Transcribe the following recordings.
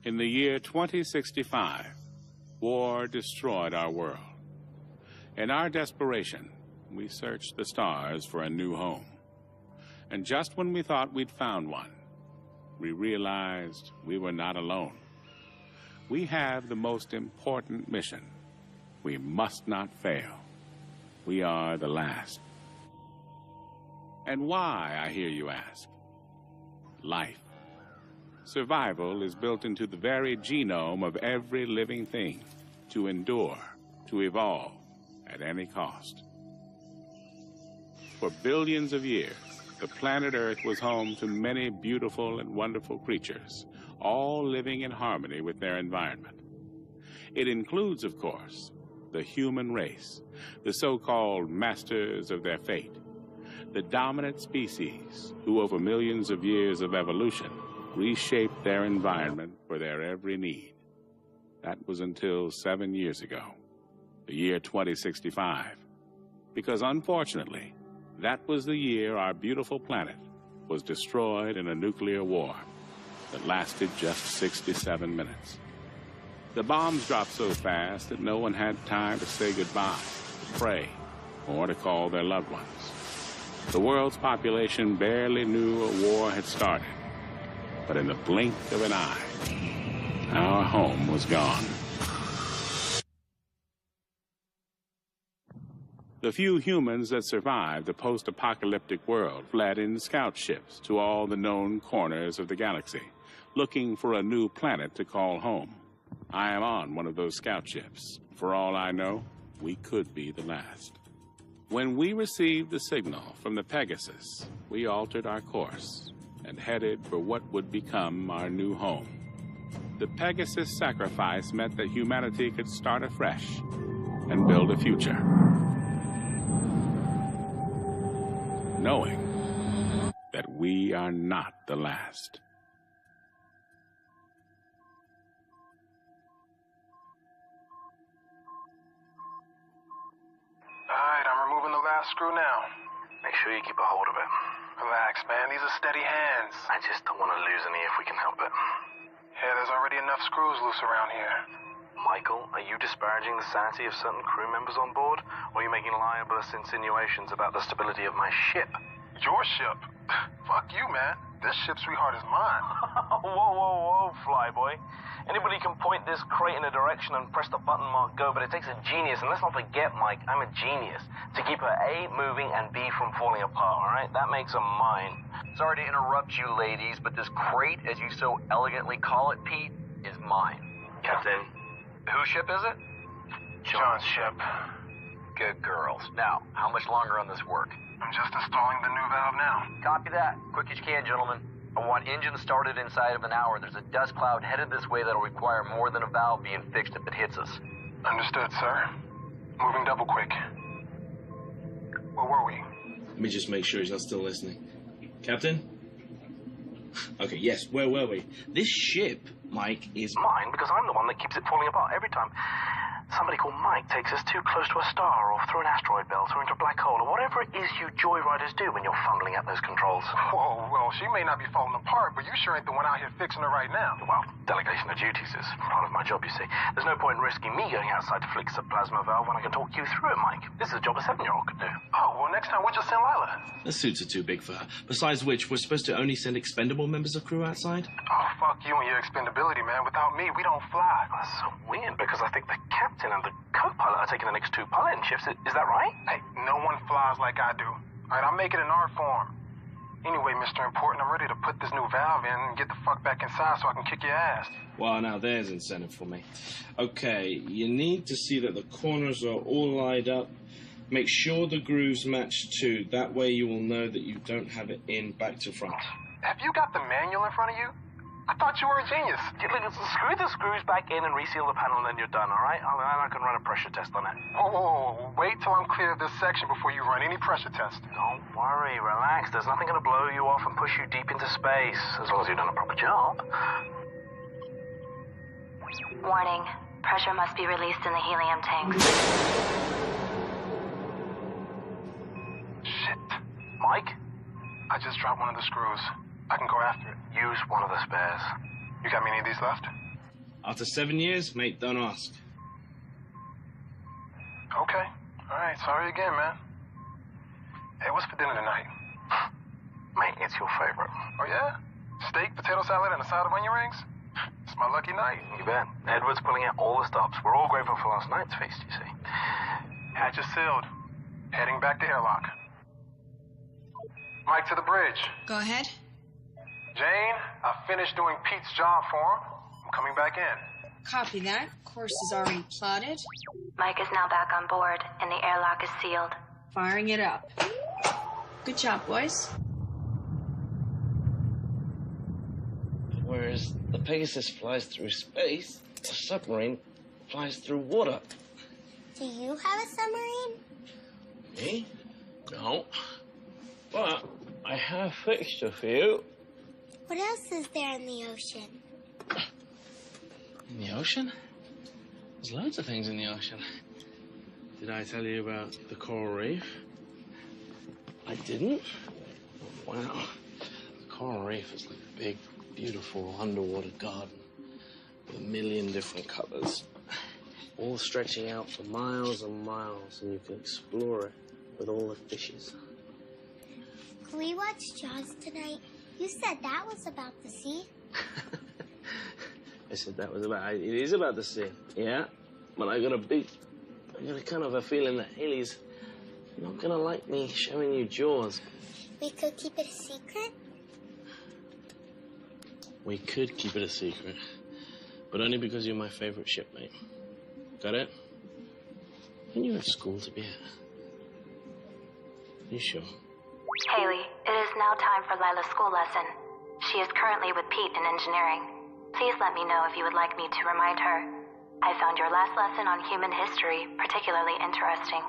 In the year 2065, war destroyed our world. In our desperation, we searched the stars for a new home. And just when we thought we'd found one, we realized we were not alone. We have the most important mission. We must not fail. We are the last. And why, I hear you ask? Life. Survival is built into the very genome of every living thing, to endure, to evolve, at any cost. For billions of years, the planet Earth was home to many beautiful and wonderful creatures, all living in harmony with their environment. It includes, of course, the human race, the so-called masters of their fate, the dominant species who, over millions of years of evolution, reshaped their environment for their every need. That was until 7 years ago, the year 2065. Because unfortunately, that was the year our beautiful planet was destroyed in a nuclear war that lasted just 67 minutes. The bombs dropped so fast that no one had time to say goodbye, to pray, or to call their loved ones. The world's population barely knew a war had started. But in the blink of an eye, our home was gone. The few humans that survived the post-apocalyptic world fled in scout ships to all the known corners of the galaxy, looking for a new planet to call home. I am on one of those scout ships. For all I know, we could be the last. When we received the signal from the Pegasus, we altered our course and headed for what would become our new home. The Pegasus sacrifice meant that humanity could start afresh and build a future, knowing that we are not the last. Alright, I'm removing the last screw now. Make sure you keep a hold of it. Relax, man. These are steady hands. I just don't want to lose any if we can help it. Yeah, there's already enough screws loose around here. Michael, are you disparaging the sanity of certain crew members on board? Or are you making libelous insinuations about the stability of my ship? Your ship? Fuck you, man. This ship, sweetheart, is mine. Whoa, flyboy. Anybody can point this crate in a direction and press the button marked go, but it takes a genius, and let's not forget, Mike, I'm a genius, to keep her A, moving, and B, from falling apart, all right? That makes her mine. Sorry to interrupt you, ladies, but this crate, as you so elegantly call it, Pete, is mine. Captain, whose ship is it? John's ship. Good girls. Now, how much longer on this work? I'm just installing the new valve now. Copy that. Quick as you can, gentlemen. I want engines started inside of an hour. There's a dust cloud headed this way that'll require more than a valve being fixed if it hits us. Understood, sir. Moving double quick. Where were we? Let me just make sure he's not still listening. Captain? Okay, yes, where were we? This ship, Mike, is mine because I'm the one that keeps it falling apart every time somebody called Mike takes us too close to a star or through an asteroid belt or into a black hole or whatever it is you joyriders do when you're fumbling at those controls. Whoa, well, she may not be falling apart, but you sure ain't the one out here fixing her right now. Well, delegation of duties is part of my job, you see. There's no point in risking me going outside to fix a plasma valve when I can talk you through it, Mike. This is a job a 7-year-old could do. Oh, well, next time we'll just send Lila. The suits are too big for her. Besides which, we're supposed to only send expendable members of crew outside? Oh, fuck you and your expendability, man. Without me, we don't fly. That's so weird because I think the captain and the co-pilot are taking the next 2 piloting shifts. Is that right? Hey, no one flies like I do. All right, I'll make it in art form. Anyway, Mr. Important, I'm ready to put this new valve in and get the fuck back inside so I can kick your ass. Well, now there's incentive for me. Okay, you need to see that the corners are all lined up. Make sure the grooves match too. That way you will know that you don't have it in back to front. Have you got the manual in front of you? I thought you were a genius. Screw the screws back in and reseal the panel and then you're done, all right? I can run a pressure test on it. Whoa. Wait till I'm clear of this section before you run any pressure test. Don't worry, relax. There's nothing going to blow you off and push you deep into space, as long as you've done a proper job. Warning. Pressure must be released in the helium tanks. Shit. Mike? I just dropped one of the screws. I can go after it. Use one of the spares. You got me any of these left? After 7 years, mate, don't ask. Okay. All right, sorry again, man. Hey, what's for dinner tonight? Mate, it's your favorite. Oh, yeah? Steak, potato salad, and a side of onion rings? It's my lucky night. You bet. Edward's pulling out all the stops. We're all grateful for last night's feast, you see. Hatch is sealed. Heading back to airlock. Mike to the bridge. Go ahead. Jane, I finished doing Pete's job for him. I'm coming back in. Copy that. Course is already plotted. Mike is now back on board, and the airlock is sealed. Firing it up. Good job, boys. Whereas the Pegasus flies through space, the submarine flies through water. Do you have a submarine? Me? No. But I have a fixture for you. What else is there in the ocean? In the ocean? There's loads of things in the ocean. Did I tell you about the coral reef? I didn't? Wow. The coral reef is like a big, beautiful underwater garden with a million different colors, all stretching out for miles and miles, and you can explore it with all the fishes. Can we watch Jaws tonight? You said that was about the sea. I said that was about, it is about the sea, yeah? But I got a kind of a feeling that Haley's not gonna like me showing you Jaws. We could keep it a secret? We could keep it a secret, but only because you're my favorite shipmate. Got it? And you have school to be at. You sure? Haley, it is now time for Lila's school lesson. She is currently with Pete in engineering. Please let me know if you would like me to remind her. I found your last lesson on human history particularly interesting.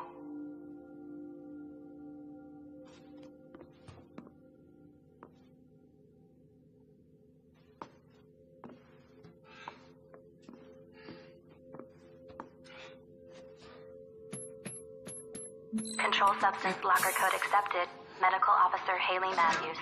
Controlled substance blocker code accepted. Medical Officer Haley Matthews.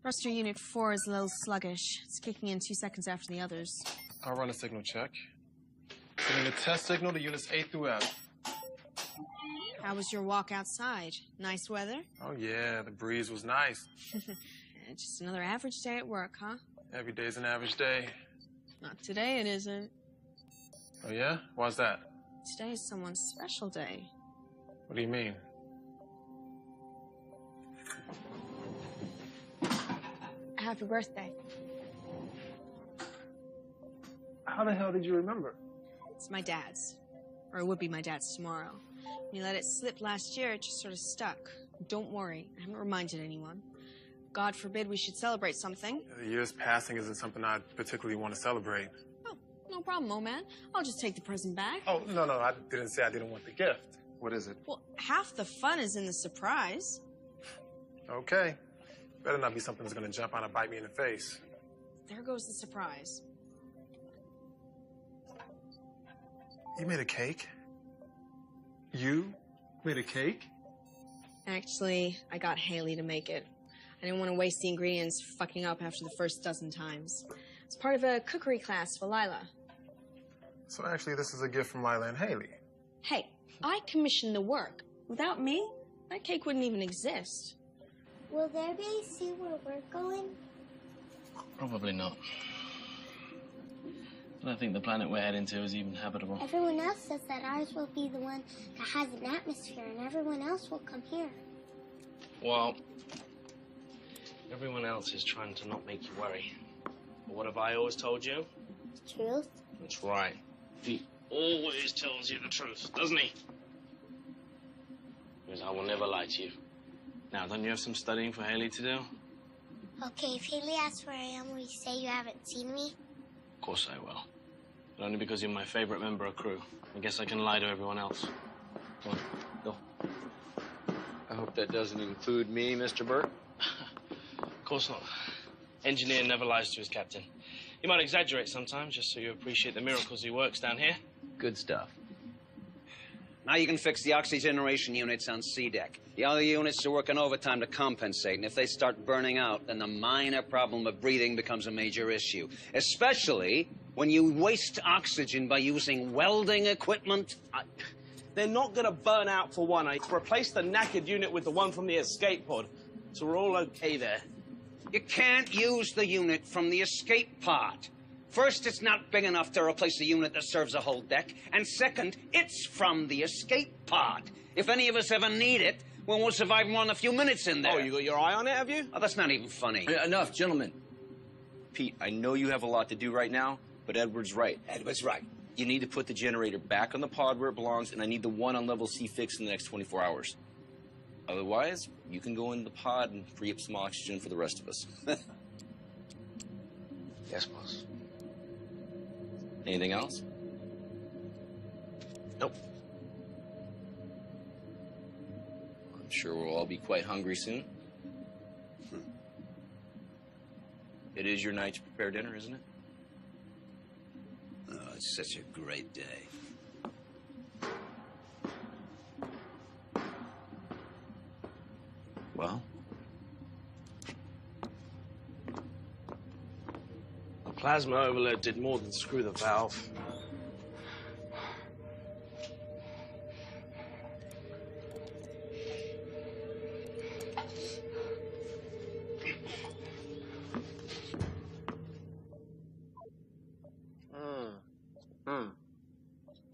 Thruster Unit 4 is a little sluggish. It's kicking in 2 seconds after the others. I'll run a signal check. Sending a test signal to units A through F. How was your walk outside? Nice weather? Oh, yeah, the breeze was nice. Just another average day at work, huh? Every day's an average day. Not today, it isn't. Oh, yeah? Why's that? Today is someone's special day. What do you mean? Happy birthday. How the hell did you remember? It's my dad's. Or it would be my dad's tomorrow. When you let it slip last year, it just sort of stuck. Don't worry, I haven't reminded anyone. God forbid we should celebrate something. The years passing isn't something I particularly want to celebrate. Oh, no problem, old man. I'll just take the present back. Oh, no, I didn't say I didn't want the gift. What is it? Well, half the fun is in the surprise. Okay. Better not be something that's gonna jump out and bite me in the face. There goes the surprise. You made a cake? You made a cake? Actually, I got Haley to make it. I didn't want to waste the ingredients fucking up after the first dozen times. It's part of a cookery class for Lila. So actually, this is a gift from Lila and Haley. Hey, I commissioned the work. Without me, that cake wouldn't even exist. Will there be a sea where we're going? Probably not. I don't think the planet we're heading to is even habitable. Everyone else says that ours will be the one that has an atmosphere and everyone else will come here. Well, everyone else is trying to not make you worry. But what have I always told you? The truth? That's right. He always tells you the truth, doesn't he? Because I will never lie to you. Now, don't you have some studying for Haley to do? Okay, if Haley asks where I am, will you say you haven't seen me? Of course I will. But only because you're my favorite member of crew. I guess I can lie to everyone else. Come on, go. Hope that doesn't include me, Mr. Burt. Of course not. Engineer never lies to his captain. He might exaggerate sometimes, just so you appreciate the miracles he works down here. Good stuff. Now you can fix the oxygeneration units on C deck. The other units are working overtime to compensate, and if they start burning out, then the minor problem of breathing becomes a major issue. Especially when you waste oxygen by using welding equipment. They're not going to burn out for one. I replaced the knackered unit with the one from the escape pod, so we're all okay there. You can't use the unit from the escape pod. First, it's not big enough to replace a unit that serves a whole deck. And second, it's from the escape pod. If any of us ever need it, well, we'll survive more than a few minutes in there. Oh, you got your eye on it, have you? Oh, that's not even funny. Enough, gentlemen. Pete, I know you have a lot to do right now, but Edward's right. Edward's right. You need to put the generator back on the pod where it belongs, and I need the one on level C fixed in the next 24 hours. Otherwise, you can go into the pod and free up some oxygen for the rest of us. Yes, boss. Anything else? Nope. I'm sure we'll all be quite hungry soon. It is your night to prepare dinner, isn't it? Oh, it's such a great day. Well? The plasma overload did more than screw the valve.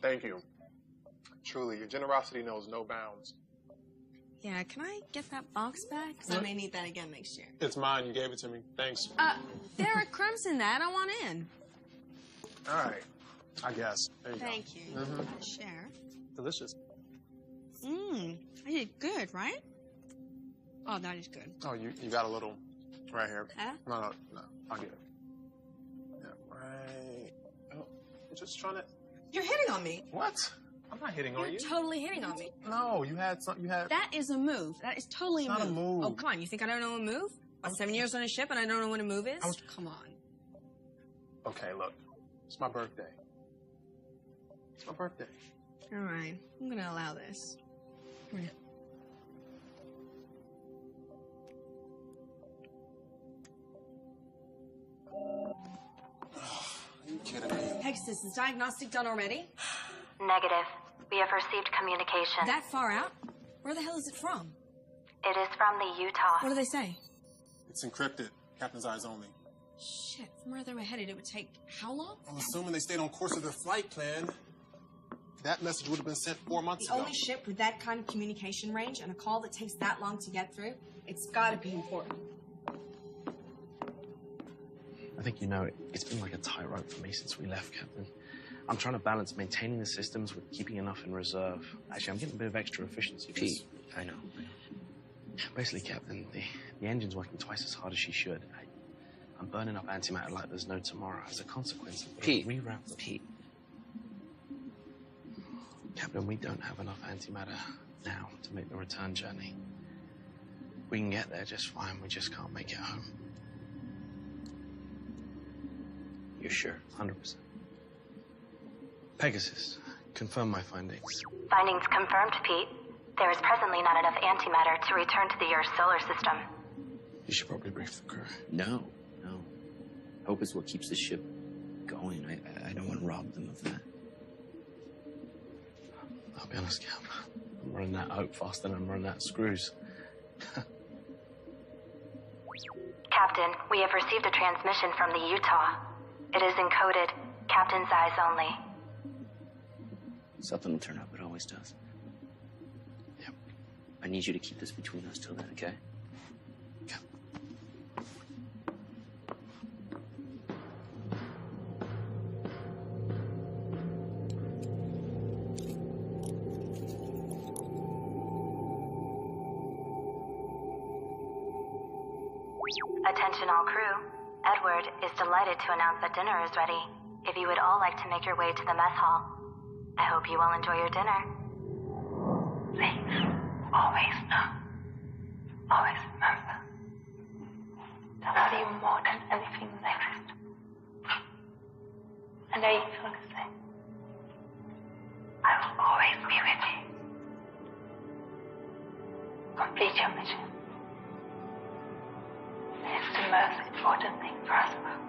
Thank you. Truly, your generosity knows no bounds. Yeah, can I get that box back? Because I may need that again next year. It's mine. You gave it to me. Thanks. There are crumbs in that. I want in. All right. I guess. There you Thank you. Mhm. Share. go. Delicious. I did good, right? Oh, that is good. Oh, you got a little right here. Huh? No, I'll get it. Yeah, right. Oh, I'm just trying to. You're hitting on me. What? I'm not hitting on You're you. totally hitting on me. No, you had some. You had. That is a move. That is totally It's not a move. Oh, come on. You think I don't know a move? I'm 7 years on a ship and I don't know what a move is? Come on. Okay, look. It's my birthday. It's my birthday. All right. I'm going to allow this. Come here. Are you kidding me? Pegasus, is diagnostic done already? Negative. We have received communication. That far out? Where the hell is it from? It is from the Utah. What do they say? It's encrypted. Captain's eyes only. Shit, from where they were headed, it would take how long? I'm assuming they stayed on course of their flight plan. That message would have been sent 4 months The ago. only ship with that kind of communication range and a call that takes that long to get through, it's gotta be important. I think you know it's been like a tightrope for me since we left, Captain. I'm trying to balance maintaining the systems with keeping enough in reserve. Actually, I'm getting a bit of extra efficiency. Pete, I know. Basically, Captain, the engine's working twice as hard as she should. I'm burning up antimatter like there's no tomorrow. As a consequence, Pete, Pete. Captain, we don't have enough antimatter now to make the return journey. We can get there just fine. We just can't make it home. You're sure? 100%. Pegasus, confirm my findings. Findings confirmed, Pete. There is presently not enough antimatter to return to the Earth's solar system. You should probably brief the crew. No. Hope is what keeps the ship going. I don't want to rob them of that. I'll be honest, Cap. I'm running out of hope faster than I'm running out of screws. Captain, we have received a transmission from the Utah. It is encoded, Captain's eyes only. Something will turn up. It always does. Yep. I need you to keep this between us till then, okay? Cap. Attention all crew. Edward is delighted to announce that dinner is ready. If you would all like to make your way to the mess hall, I hope you all enjoy your dinner. Please, always know Always remember that I love you more than anything next. And I feel the same. I will always be with you. Complete your mission. It's the most important thing for us both.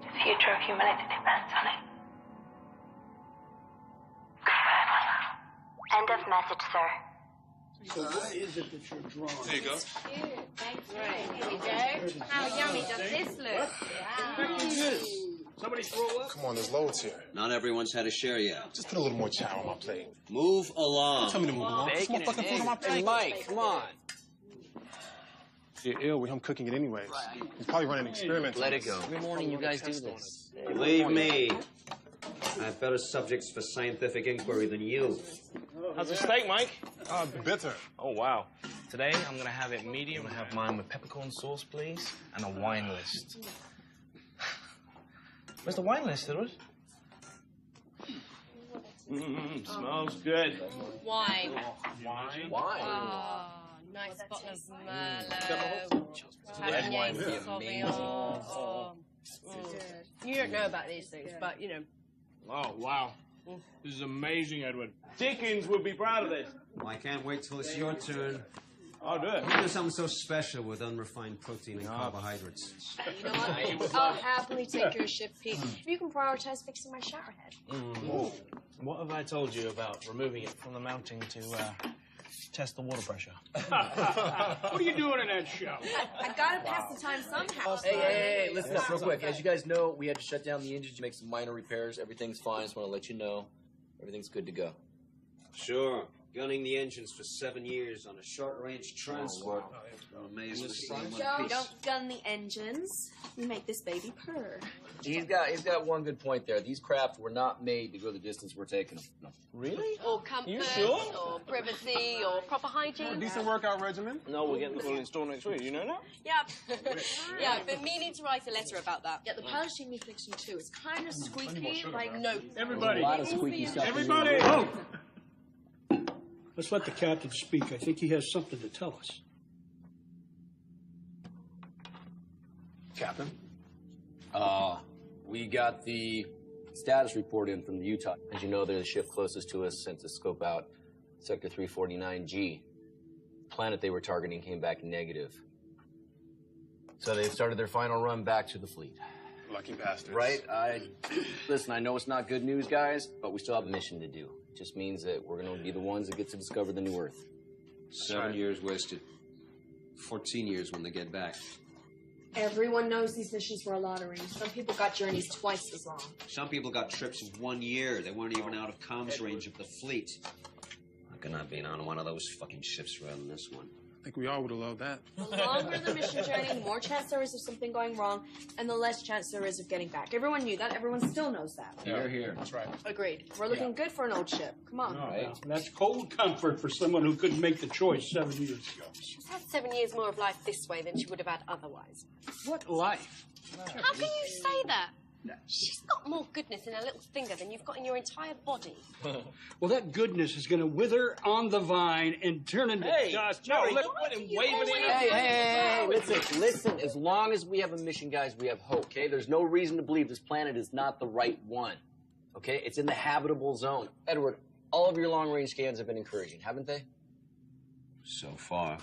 The future of humanity depends on it. Goodbye, Mother. End of message, sir. So what is it that you're drawing? There you go. Thanks, right. Here we go. How yummy does this look? Wow. Somebody throw up? Come on, there's loads here. Not everyone's had a share yet. Just put a little more chow on my plate. Move along. Don't tell me to move along. Put some more fucking food on my plate. Hey, Mike, come on. You're ill with him cooking it anyways. He's probably running experiments. Let it go. Every morning you guys do this. Believe me, I have better subjects for scientific inquiry than you. How's the steak, Mike? Bitter. Oh, wow. Today, I'm gonna have it medium. I have mine with peppercorn sauce, please, and a wine list. Where's the wine list, Edward? Smells good. Wine. Wine? Oh, nice bottle of Merlot. Red wine would be Sauvignon. Oh. You don't know about these things, but, you know. Oh, wow. This is amazing, Edward. Dickens would be proud of this. Well, I can't wait till it's your turn. I'll do it. You do something so special with unrefined protein and carbohydrates. You know what? I'll happily take your shift, Pete. If you can prioritize fixing my shower head. What have I told you about removing it from the mounting to test the water pressure? What are you doing in that show? I gotta pass the time somehow. Hey, listen up real quick. As you guys know, we had to shut down the engine to make some minor repairs. Everything's fine. Just want to let you know. Everything's good to go. Sure. Gunning the engines for 7 years on a short-range transport. I'm amazed to see one piece. Don't gun the engines. We make this baby purr. He's got one good point there. These craft were not made to go the distance we're taking them. No. Really? Or comfort, You sure? or privacy, or proper hygiene. Decent workout regimen. No, we're getting the full install next week. You know that? Yeah. Yeah, I've been meaning to write a letter about that. Yeah, the polishing needs fixing too. It's kind of squeaky, like no. Everybody. A lot of squeaky stuff. Everybody. Oh. Let's let the captain speak. I think he has something to tell us. Captain. We got the status report in from Utah. As you know, they're the ship closest to us sent to scope out Sector 349G. The planet they were targeting came back negative. So they've started their final run back to the fleet. Lucky bastards. Right? Listen, I know it's not good news, guys, but we still have a mission to do. It just means that we're going to be the ones that get to discover the new Earth. 7 years wasted. 14 years when they get back. Everyone knows these missions were a lottery. Some people got journeys twice as long. Some people got trips of 1 year. They weren't even out of comms range of the fleet. I could not be on one of those fucking ships rather than this one. I think we all would have loved that. The longer the mission journey, the more chance there is of something going wrong, and the less chance there is of getting back. Everyone knew that. Everyone still knows that. You're here. That's right. Agreed. We're looking good for an old ship. Come on. Right. That's cold comfort for someone who couldn't make the choice 7 years ago. She's had 7 years more of life this way than she would have had otherwise. What life? How can you say that? She's got more goodness in her little finger than you've got in your entire body. Well, that goodness is going to wither on the vine and turn into dust. Joe, look at him waving it. Hey, listen. As long as we have a mission, guys, we have hope, okay? There's no reason to believe this planet is not the right one, okay? It's in the habitable zone. Edward, all of your long-range scans have been encouraging, haven't they? So far.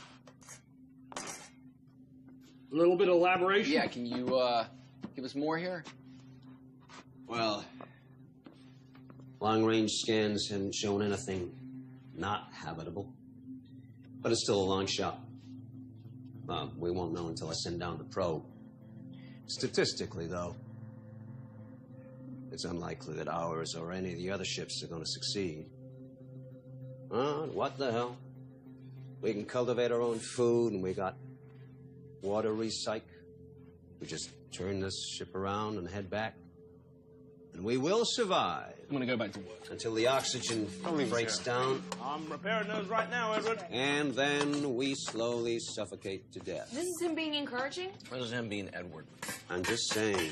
A little bit of elaboration? Yeah, can you, give us more here? Well, long-range scans haven't shown anything not habitable. But it's still a long shot. We won't know until I send down the probe. Statistically, though, it's unlikely that ours or any of the other ships are going to succeed. What the hell? We can cultivate our own food, and we got water recyc. We just turn this ship around and head back. And we will survive. I'm going to go back to work. Until the oxygen breaks down. I'm repairing those right now, Edward. And then we slowly suffocate to death. This is him being encouraging? This is him being Edward. I'm just saying,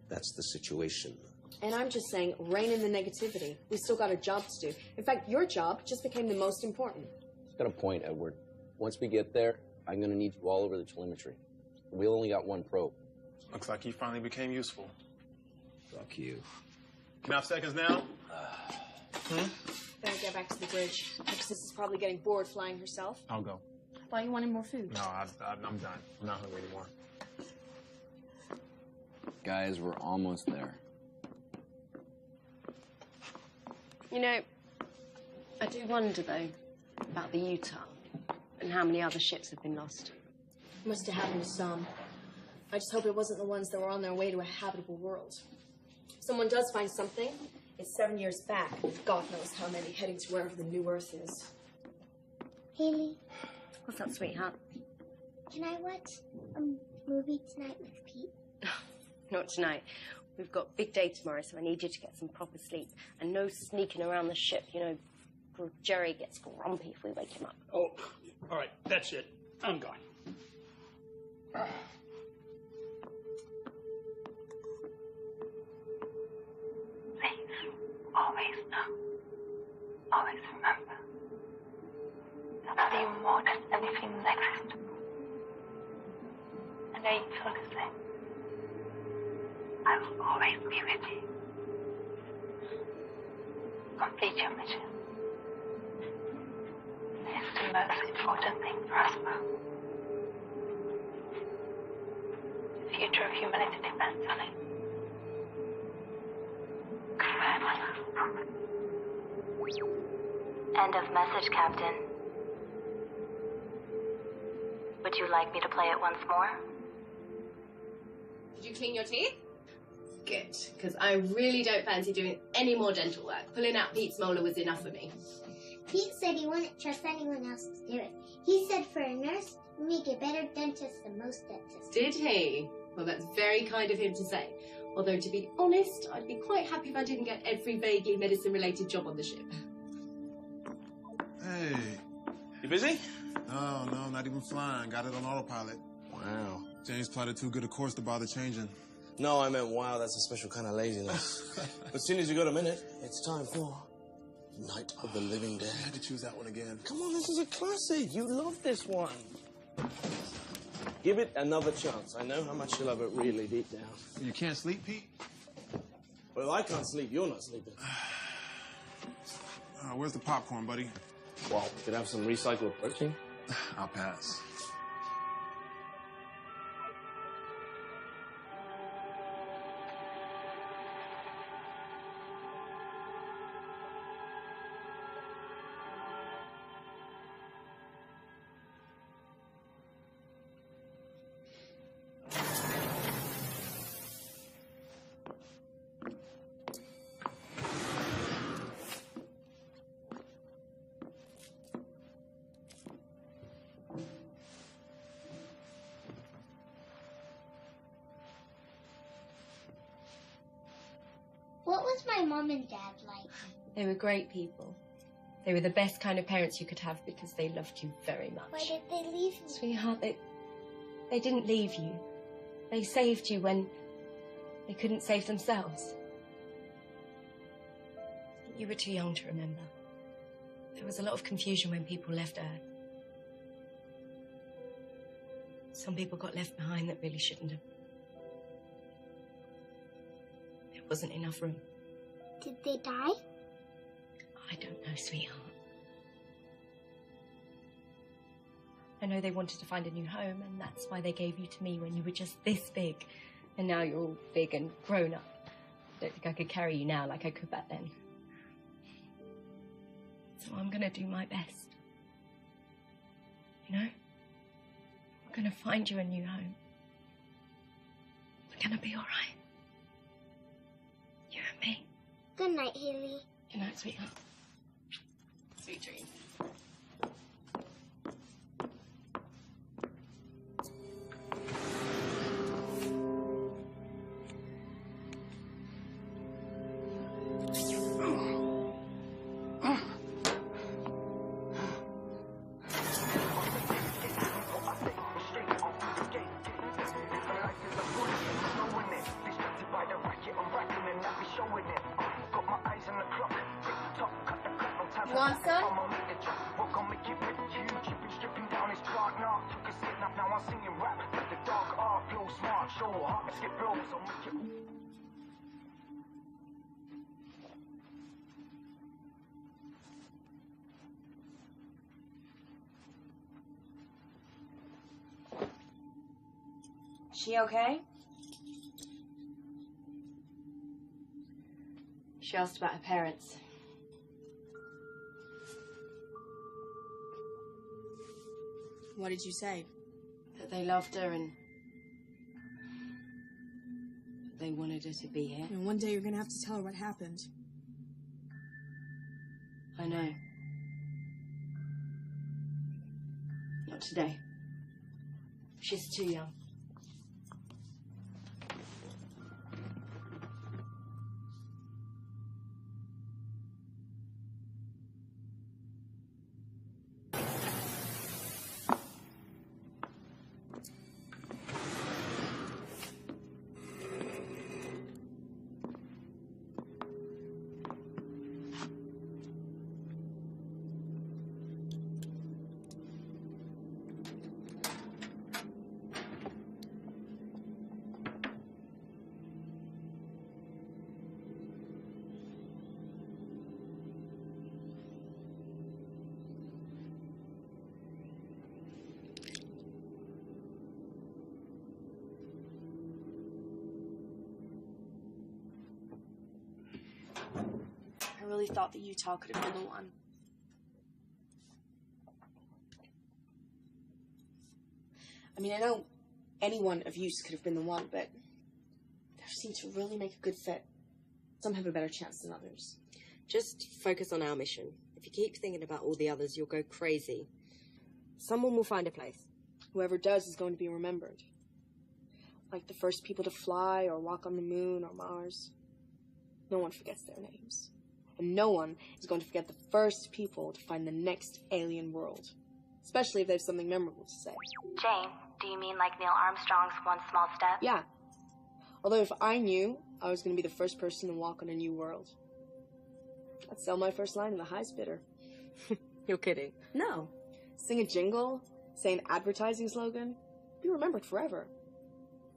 that's the situation. And I'm just saying, rein in the negativity. We still got a job to do. In fact, your job just became the most important. It's got a point, Edward. Once we get there, I'm going to need you all over the telemetry. We only got one probe. Looks like you finally became useful. Fuck you. Can I have seconds now? Better get back to the bridge. Texas is probably getting bored flying herself. I'll go. I thought you wanted more food. No, I'm done. I'm not hungry anymore. Guys, we're almost there. You know, I do wonder, though, about the Utah and how many other ships have been lost. Must have happened to some. I just hope it wasn't the ones that were on their way to a habitable world. If someone does find something, it's 7 years back. God knows how many, heading to wherever the new Earth is. Haley, What's up, sweetheart? can I watch a movie tonight with Pete? Not tonight. We've got a big day tomorrow, so I need you to get some proper sleep. And no sneaking around the ship, you know. Jerry gets grumpy if we wake him up. Oh, all right, that's it. I'm gone. Please, always know, always remember that I love you more than anything in existence. I know you feel the same. I will always be with you. Complete your mission. It's the most important thing for us both. The future of humanity depends on it. Goodbye, my love. End of message, Captain. Would you like me to play it once more? Did you clean your teeth? Good, because I really don't fancy doing any more dental work. Pulling out Pete's molar was enough for me. Pete said he wouldn't trust anyone else to do it. He said for a nurse, we make a better dentist than most dentists. Did he? Well, that's very kind of him to say. Although, to be honest, I'd be quite happy if I didn't get every vaguely medicine-related job on the ship. Hey. You busy? No, not even flying. Got it on autopilot. Wow. James plotted too good a course to bother changing. No, I meant, wow, that's a special kind of laziness. But as soon as you got a minute, it's time for Night of the Living Dead. I had to choose that one again. Come on, this is a classic. You love this one. Give it another chance. I know how much you love it really deep down. You can't sleep, Pete? Well, I can't sleep. You're not sleeping. Where's the popcorn, buddy? Well, you could have some recycled protein. I'll pass. What was my mom and dad like? They were great people. They were the best kind of parents you could have because they loved you very much. Why did they leave me? Sweetheart, they didn't leave you. They saved you when they couldn't save themselves. You were too young to remember. There was a lot of confusion when people left Earth. Some people got left behind that really shouldn't have. There wasn't enough room. Did they die? I don't know, sweetheart. I know they wanted to find a new home, and that's why they gave you to me when you were just this big. And now you're all big and grown up. I don't think I could carry you now like I could back then. So I'm gonna do my best. You know? I'm gonna find you a new home. We're gonna be all right. You and me. Good night, Haley. Good night, sweetheart. Sweet dreams. You want some? Now I'm singing rap, let the dark art flow smart. Show heart, skip flows, so make it. She okay? She asked about her parents. What did you say? That they loved her and they wanted her to be here. You know, one day you're gonna have to tell her what happened. I know. Not today. She's too young. I really thought that Utah could have been the one. I mean, I know any one of you could have been the one, but they seem to really make a good fit. Some have a better chance than others. Just focus on our mission. If you keep thinking about all the others, you'll go crazy. Someone will find a place. Whoever does is going to be remembered. Like the first people to fly or walk on the moon or Mars. No one forgets their names. And no one is going to forget the first people to find the next alien world. Especially if they have something memorable to say. Jane, do you mean like Neil Armstrong's one small step? Yeah. Although if I knew I was going to be the first person to walk on a new world, I'd sell my first line to the highest bidder. You're kidding. No. Sing a jingle, say an advertising slogan, be remembered forever.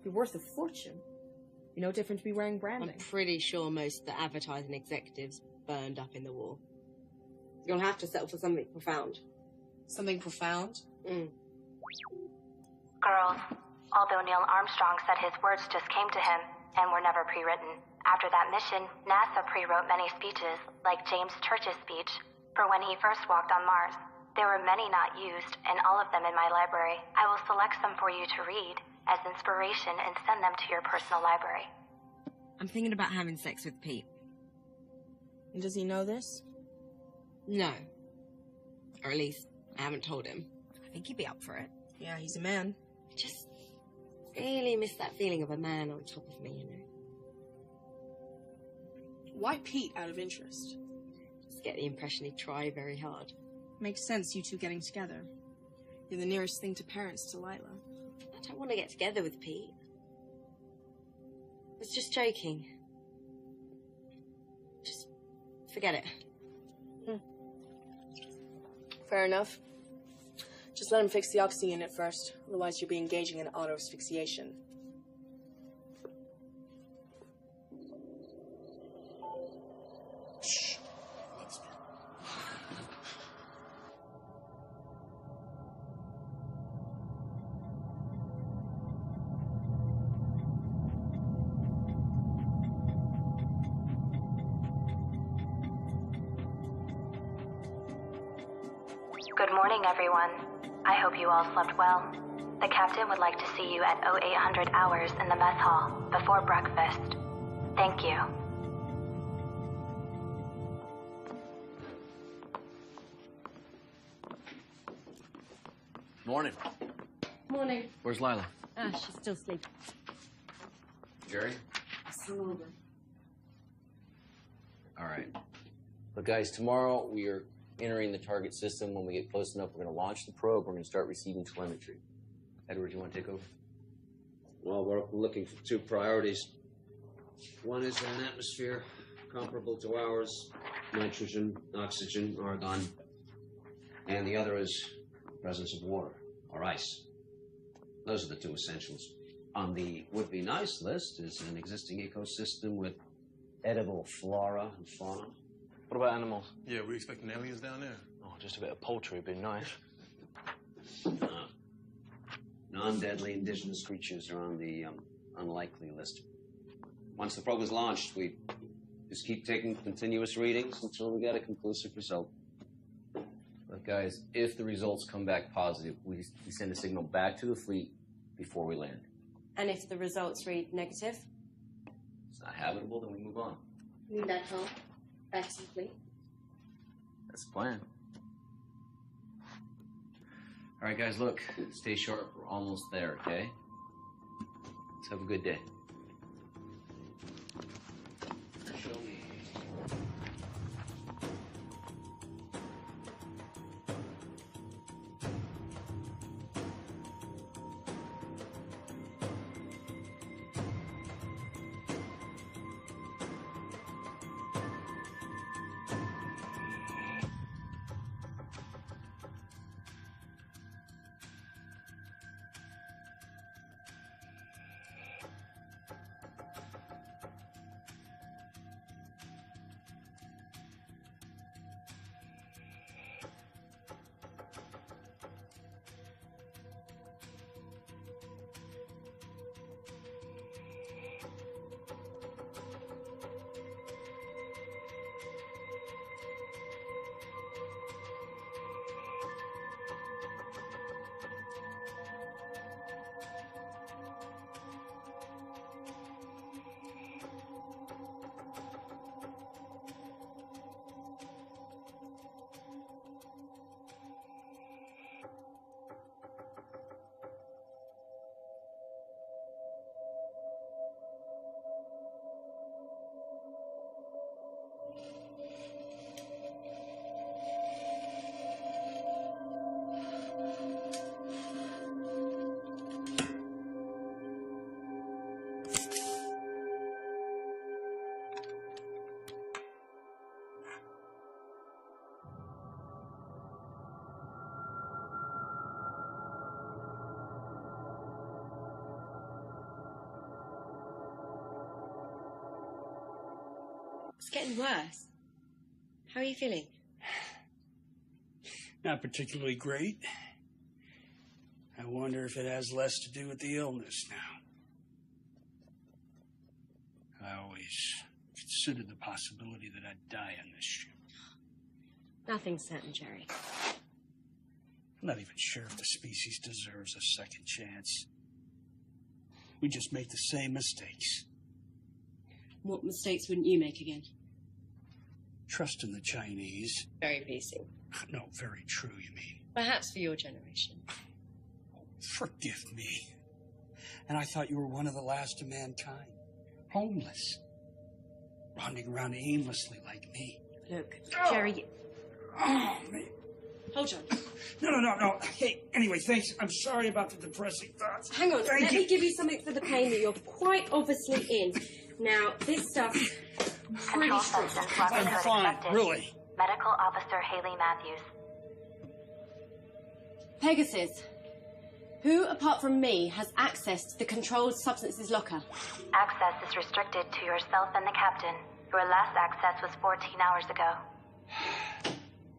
Be worth a fortune. Be no different to be wearing branding. I'm pretty sure most of the advertising executives burned up in the war. You'll have to settle for something profound. Something profound? Mm. Girls, although Neil Armstrong said his words just came to him and were never pre-written, after that mission, NASA pre-wrote many speeches, like James Church's speech, for when he first walked on Mars. There were many not used, and all of them in my library. I will select some for you to read as inspiration and send them to your personal library. I'm thinking about having sex with Pete. And does he know this? No. Or at least, I haven't told him. I think he'd be up for it. Yeah, he's a man. I just really miss that feeling of a man on top of me, you know. Why Pete, out of interest? Just get the impression he'd try very hard. Makes sense, you two getting together. You're the nearest thing to parents to Lila. I don't want to get together with Pete. I was just joking. Just forget it. Fair enough. Just let him fix the oxy unit first. Otherwise, you'll be engaging in auto-asphyxiation. Shh. Good morning, everyone. I hope you all slept well. The captain would like to see you at 0800 hours in the mess hall before breakfast. Thank you. Morning. Morning. Where's Lila? Ah, she's still sleeping. Jerry? Still over. All right. Look, guys, tomorrow we are entering the target system. When we get close enough, we're going to launch the probe. We're going to start receiving telemetry. Edward, you want to take over? Well, we're looking for two priorities. One is an atmosphere comparable to ours, nitrogen, oxygen, argon. And the other is presence of water or ice. Those are the two essentials. On the would-be nice list is an existing ecosystem with edible flora and fauna. What about animals? Yeah, we expecting aliens down there. Oh, just a bit of poultry would be nice. Non-deadly indigenous creatures are on the unlikely list. Once the probe is launched, we just keep taking continuous readings until we get a conclusive result. But guys, if the results come back positive, we send a signal back to the fleet before we land. And if the results read negative? It's not habitable, then we move on. You mean that home? Back to the fleet? That's the plan. All right, guys, look, stay sharp. We're almost there, okay? Let's have a good day. Show me. It's getting worse. How are you feeling? Not particularly great. I wonder if it has less to do with the illness now. I always considered the possibility that I'd die on this ship. Nothing's certain, Jerry. I'm not even sure if the species deserves a second chance. We just make the same mistakes. What mistakes wouldn't you make again? Trust in the Chinese. Very pleasing. No, very true, you mean. Perhaps for your generation. Forgive me. And I thought you were one of the last of mankind. Homeless. Wandering around aimlessly like me. Look, Jerry... Oh, man. Hold on. No. Hey, anyway, thanks. I'm sorry about the depressing thoughts. Hang on. Thank Let you. me give you something for the pain that you're quite obviously in. Now, this stuff... Control substance level I'm fine, really. Medical Officer Haley Matthews. Pegasus. Who, apart from me, has access to the controlled substances locker? Access is restricted to yourself and the captain. Your last access was 14 hours ago.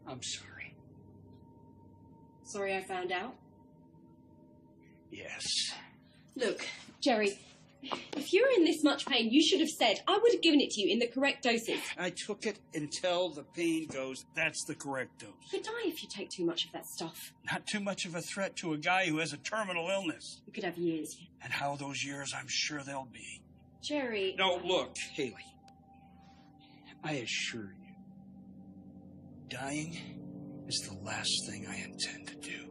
I'm sorry. Sorry I found out? Yes. Look, Jerry, if you were in this much pain, you should have said. I would have given it to you in the correct doses. I took it until the pain goes. That's the correct dose. You could die if you take too much of that stuff. Not too much of a threat to a guy who has a terminal illness. You could have years. And how those years, I'm sure they'll be. Jerry... No, look, Haley. I assure you, dying is the last thing I intend to do.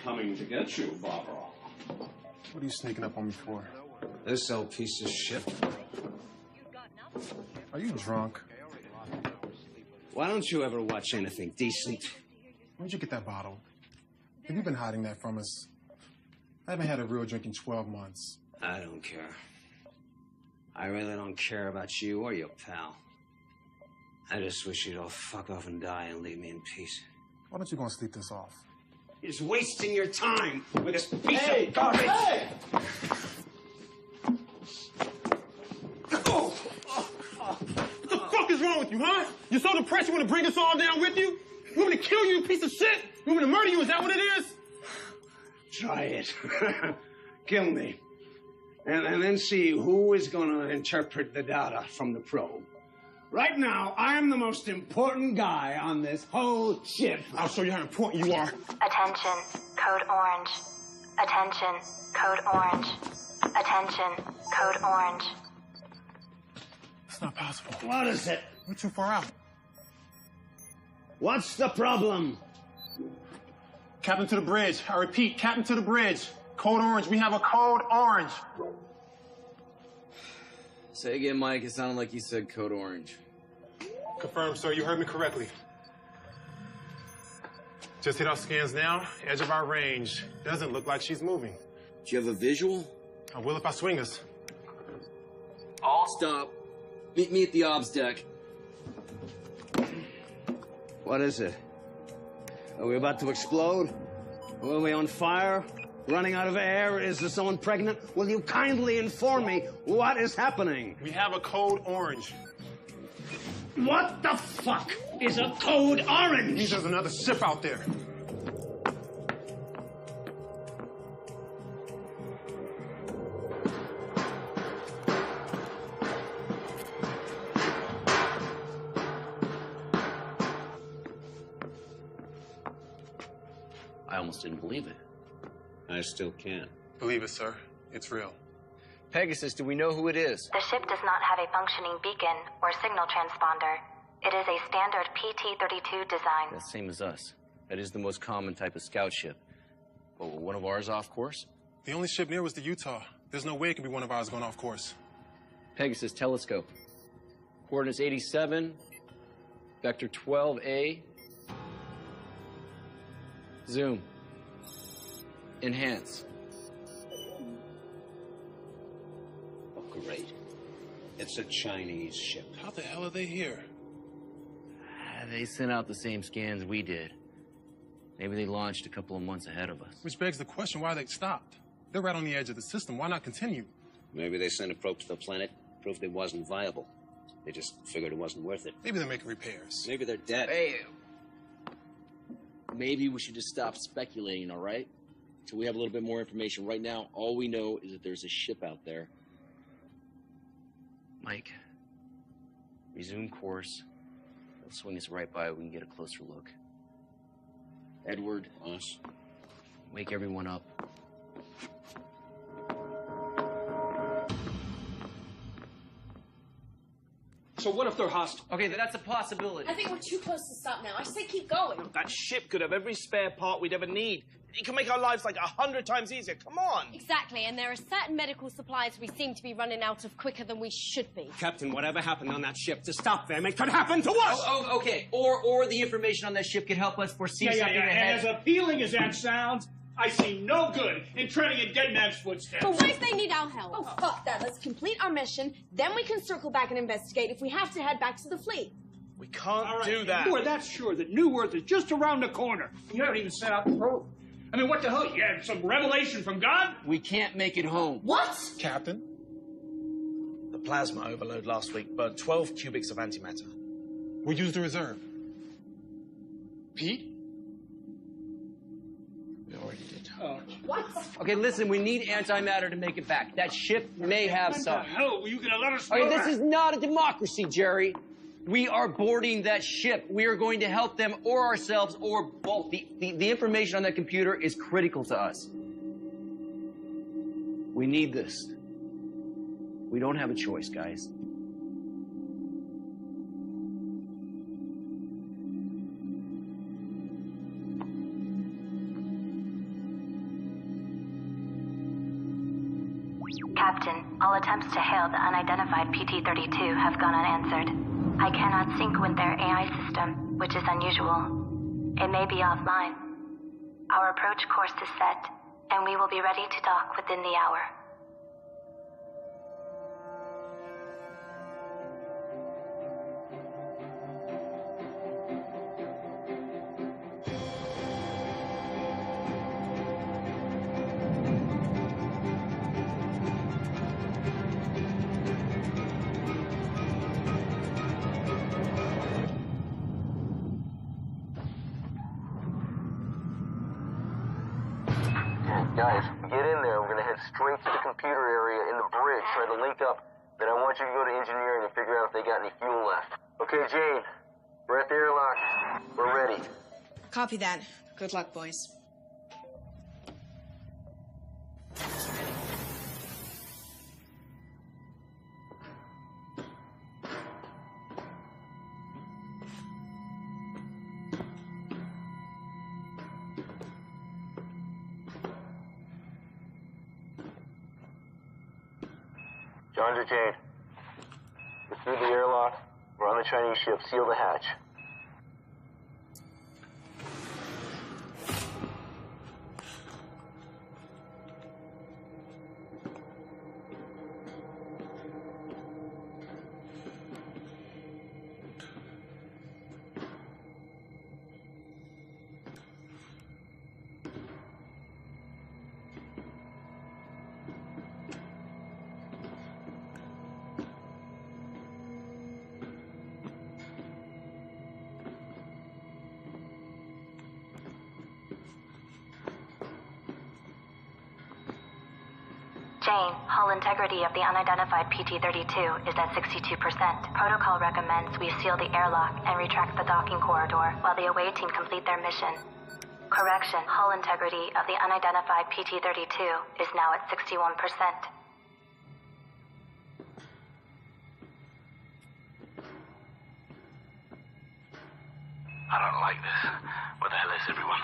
coming to get you, Barbara. What are you sneaking up on me for? This old piece of shit. Are you drunk? Why don't you ever watch anything decent? Where'd you get that bottle? Have you been hiding that from us? I haven't had a real drink in 12 months. I don't care. I really don't care about you or your pal. I just wish you'd all fuck off and die and leave me in peace. Why don't you go and sleep this off? You're just wasting your time with this piece of garbage. Hey! What the fuck is wrong with you, huh? You're so depressed you want to bring us all down with you? You want me to kill you, you piece of shit? You want me to murder you? Is that what it is? Try it. Kill me. And then see who is going to interpret the data from the probe. Right now, I'm the most important guy on this whole ship. I'll show you how important you are. Attention, code orange. Attention, code orange. Attention, code orange. It's not possible. What is it? We're too far out. What's the problem? Captain to the bridge. I repeat, Captain to the bridge. Code orange. We have a code orange. Say again, Mike. It sounded like you said code orange. Confirmed, sir. You heard me correctly. Just hit our scans now. Edge of our range. Doesn't look like she's moving. Do you have a visual? I will if I swing us. All stop. Meet me at the obs deck. What is it? Are we about to explode? Are we on fire? Running out of air? Is there someone pregnant? Will you kindly inform me what is happening? We have a code orange. What the fuck is a code orange? Means there's another ship out there. I almost didn't believe it. I still can't. Believe it, sir. It's real. Pegasus, do we know who it is? The ship does not have a functioning beacon or signal transponder. It is a standard PT-32 design. That's same as us. That is the most common type of scout ship. But were one of ours off course? The only ship near was the Utah. There's no way it could be one of ours going off course. Pegasus telescope. Coordinates 87, vector 12A. Zoom. Enhance. Oh, great. It's a Chinese ship. How the hell are they here? They sent out the same scans we did. Maybe they launched a couple of months ahead of us. Which begs the question why they stopped. They're right on the edge of the system. Why not continue? Maybe they sent a probe to the planet, proved it wasn't viable. They just figured it wasn't worth it. Maybe they're making repairs. Maybe they're dead. Hey, maybe we should just stop speculating, all right? Till we have a little bit more information. Right now, all we know is that there's a ship out there. Mike, resume course. They'll swing us right by. We can get a closer look. Edward, us, wake everyone up. So what if they're hostile? Okay, that's a possibility. I think we're too close to stop now. I say keep going. That ship could have every spare part we'd ever need. It can make our lives like 100 times easier. Come on. Exactly, and there are certain medical supplies we seem to be running out of quicker than we should be. Captain, whatever happened on that ship, to stop them, it could happen to us! Oh, okay. Or the information on that ship could help us foresee something ahead. And as appealing as that sounds, I see no good in treading in dead man's footsteps. But what if they need our help? Oh, fuck that. Let's complete our mission, then we can circle back and investigate if we have to head back to the fleet. We can't do that. You are that sure that New Earth is just around the corner. You haven't even sent out the probe. I mean, what the hell? You had some revelation from God? We can't make it home. What? Captain? The plasma overload last week burned 12 cubics of antimatter. We used the reserve. Pete? We already did. What? Okay, listen, we need antimatter to make it back. That ship may have What some. the hell? Were you going to let us know Okay, this that? is not a democracy, Jerry. We are boarding that ship. We are going to help them or ourselves or both. The information on that computer is critical to us. We need this. We don't have a choice, guys. All attempts to hail the unidentified PT-32 have gone unanswered. I cannot sync with their AI system, which is unusual. It may be offline. Our approach course is set, and we will be ready to dock within the hour. Guys, get in there. We're gonna head straight to the computer area in the bridge, try to link up. Then I want you to go to engineering and figure out if they got any fuel left. Okay, Jane, we're at the airlock. We're ready. Copy that. Good luck, boys. John to Jane. We're through the airlock. We're on the Chinese ship. Seal the hatch. Jane, hull integrity of the unidentified PT-32 is at 62%. Protocol recommends we seal the airlock and retract the docking corridor while the away team complete their mission. Correction, hull integrity of the unidentified PT-32 is now at 61%. I don't like this. Where the hell is everyone?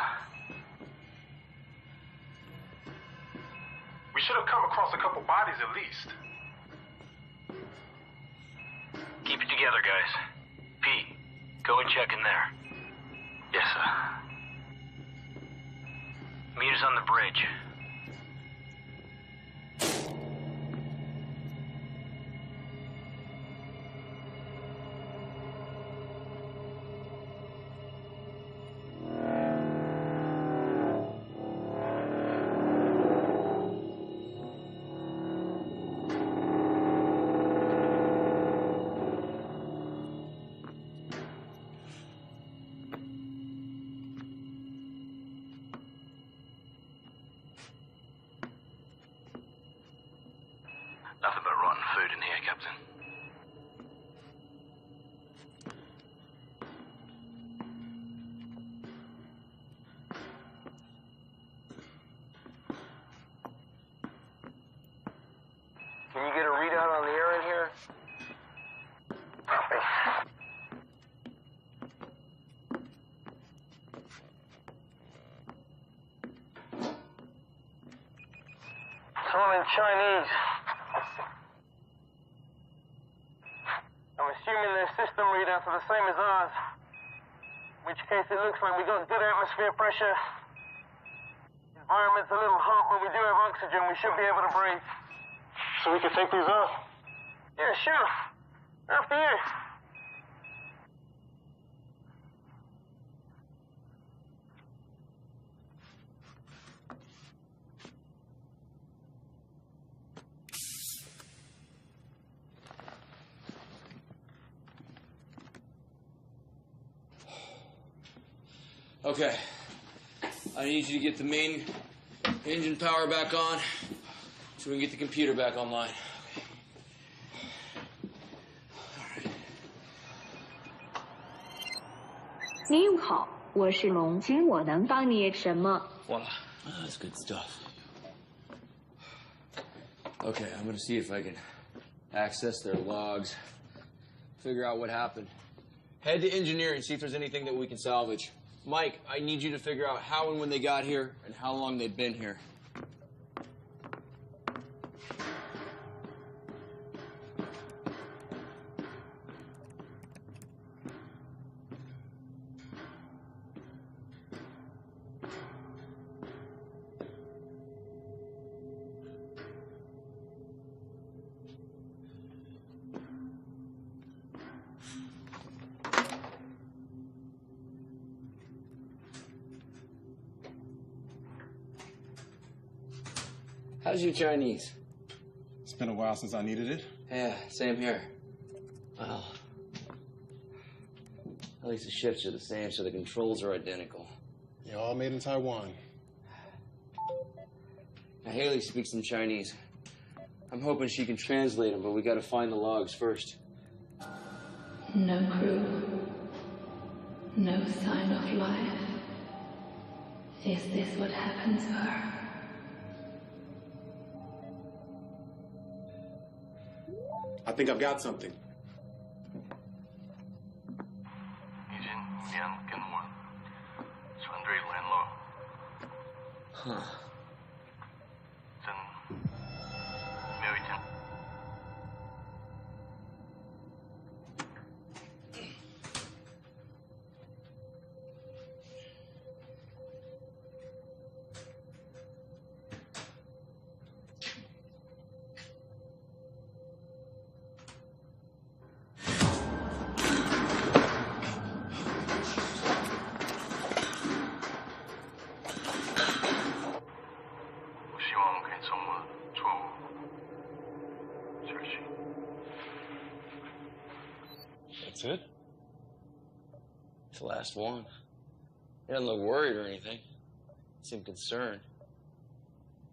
We should have come across a couple bodies at least. Keep it together, guys. Pete, go and check in there. Yes, sir. Meet us on the bridge. Nothing but rotten food in here, Captain. Can you get a readout on the air in here? Copy. Someone in Chinese. I'm assuming their system readouts are the same as ours. In which case it looks like we got good atmosphere pressure. Environment's a little hot, but we do have oxygen. We should be able to breathe. So we can take these off? Yeah, sure. After you. Okay. I need you to get the main engine power back on so we can get the computer back online. 您好，我是龙，请我能帮你什么？ Voila. That's good stuff. Okay, I'm gonna see if I can access their logs, figure out what happened. Head to engineering, see if there's anything that we can salvage. Mike, I need you to figure out how and when they got here and how long they've been here. How's your Chinese? It's been a while since I needed it. Yeah, same here. Well, at least the shifts are the same, so the controls are identical. They're all made in Taiwan. Now, Haley speaks some Chinese. I'm hoping she can translate them, but we gotta find the logs first. No crew. No sign of life. Is this what happened to her? I think I've got something. Huh. That's it? It's the last one. He doesn't look worried or anything. He seemed concerned.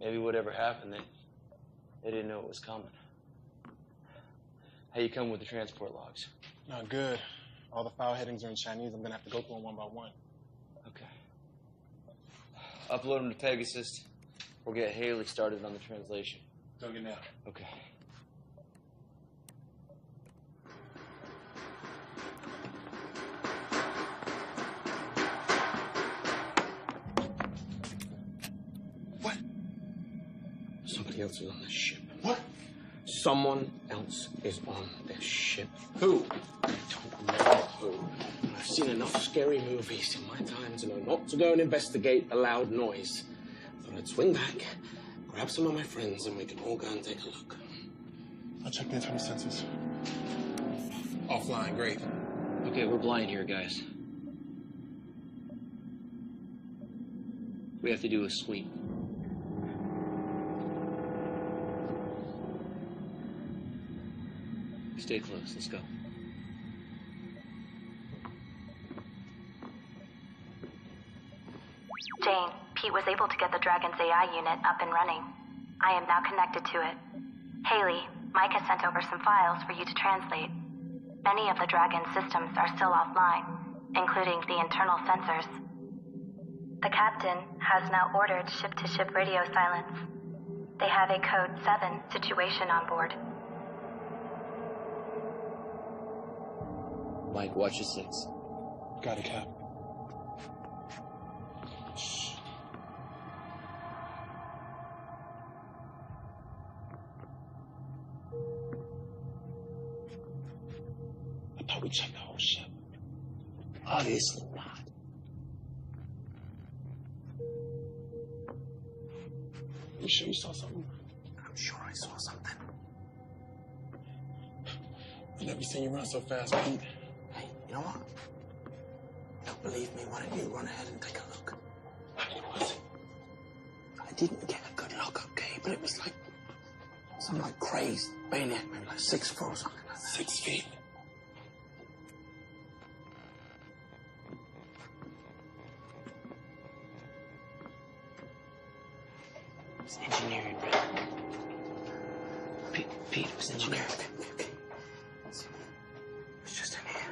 Maybe whatever happened, they didn't know it was coming. How you come with the transport logs? Not good. All the file headings are in Chinese. I'm gonna have to go through them one by one. Okay. Upload them to Pegasus. We'll get Haley started on the translation. Doing it now. Okay. Somebody else is on this ship. What? Someone else is on this ship. Who? I don't know who. I've seen enough scary movies in my time to know not to go and investigate a loud noise. I thought I'd swing back, grab some of my friends, and we can all go and take a look. I'll check the internal sensors. Offline, great. Okay, we're blind here, guys. We have to do a sweep. Stay close. Let's go. Jane, Pete was able to get the Dragon's AI unit up and running. I am now connected to it. Haley, Mike has sent over some files for you to translate. Many of the Dragon's systems are still offline, including the internal sensors. The captain has now ordered ship-to-ship radio silence. They have a Code 7 situation on board. Mike, watch your 6. Got it, Cap. I thought we checked the whole ship. Obviously not. You sure you saw something? I'm sure I saw something. I've never seen you run so fast, Pete. Hey, you know what? You don't believe me? Why don't you run ahead and take a look? It was. I didn't get a good look, okay? But it was like something like crazed maniac, maybe like 6 foot or something like that. 6 feet. It's engineering, right? Pete, it was engineering. Okay. It's just in here.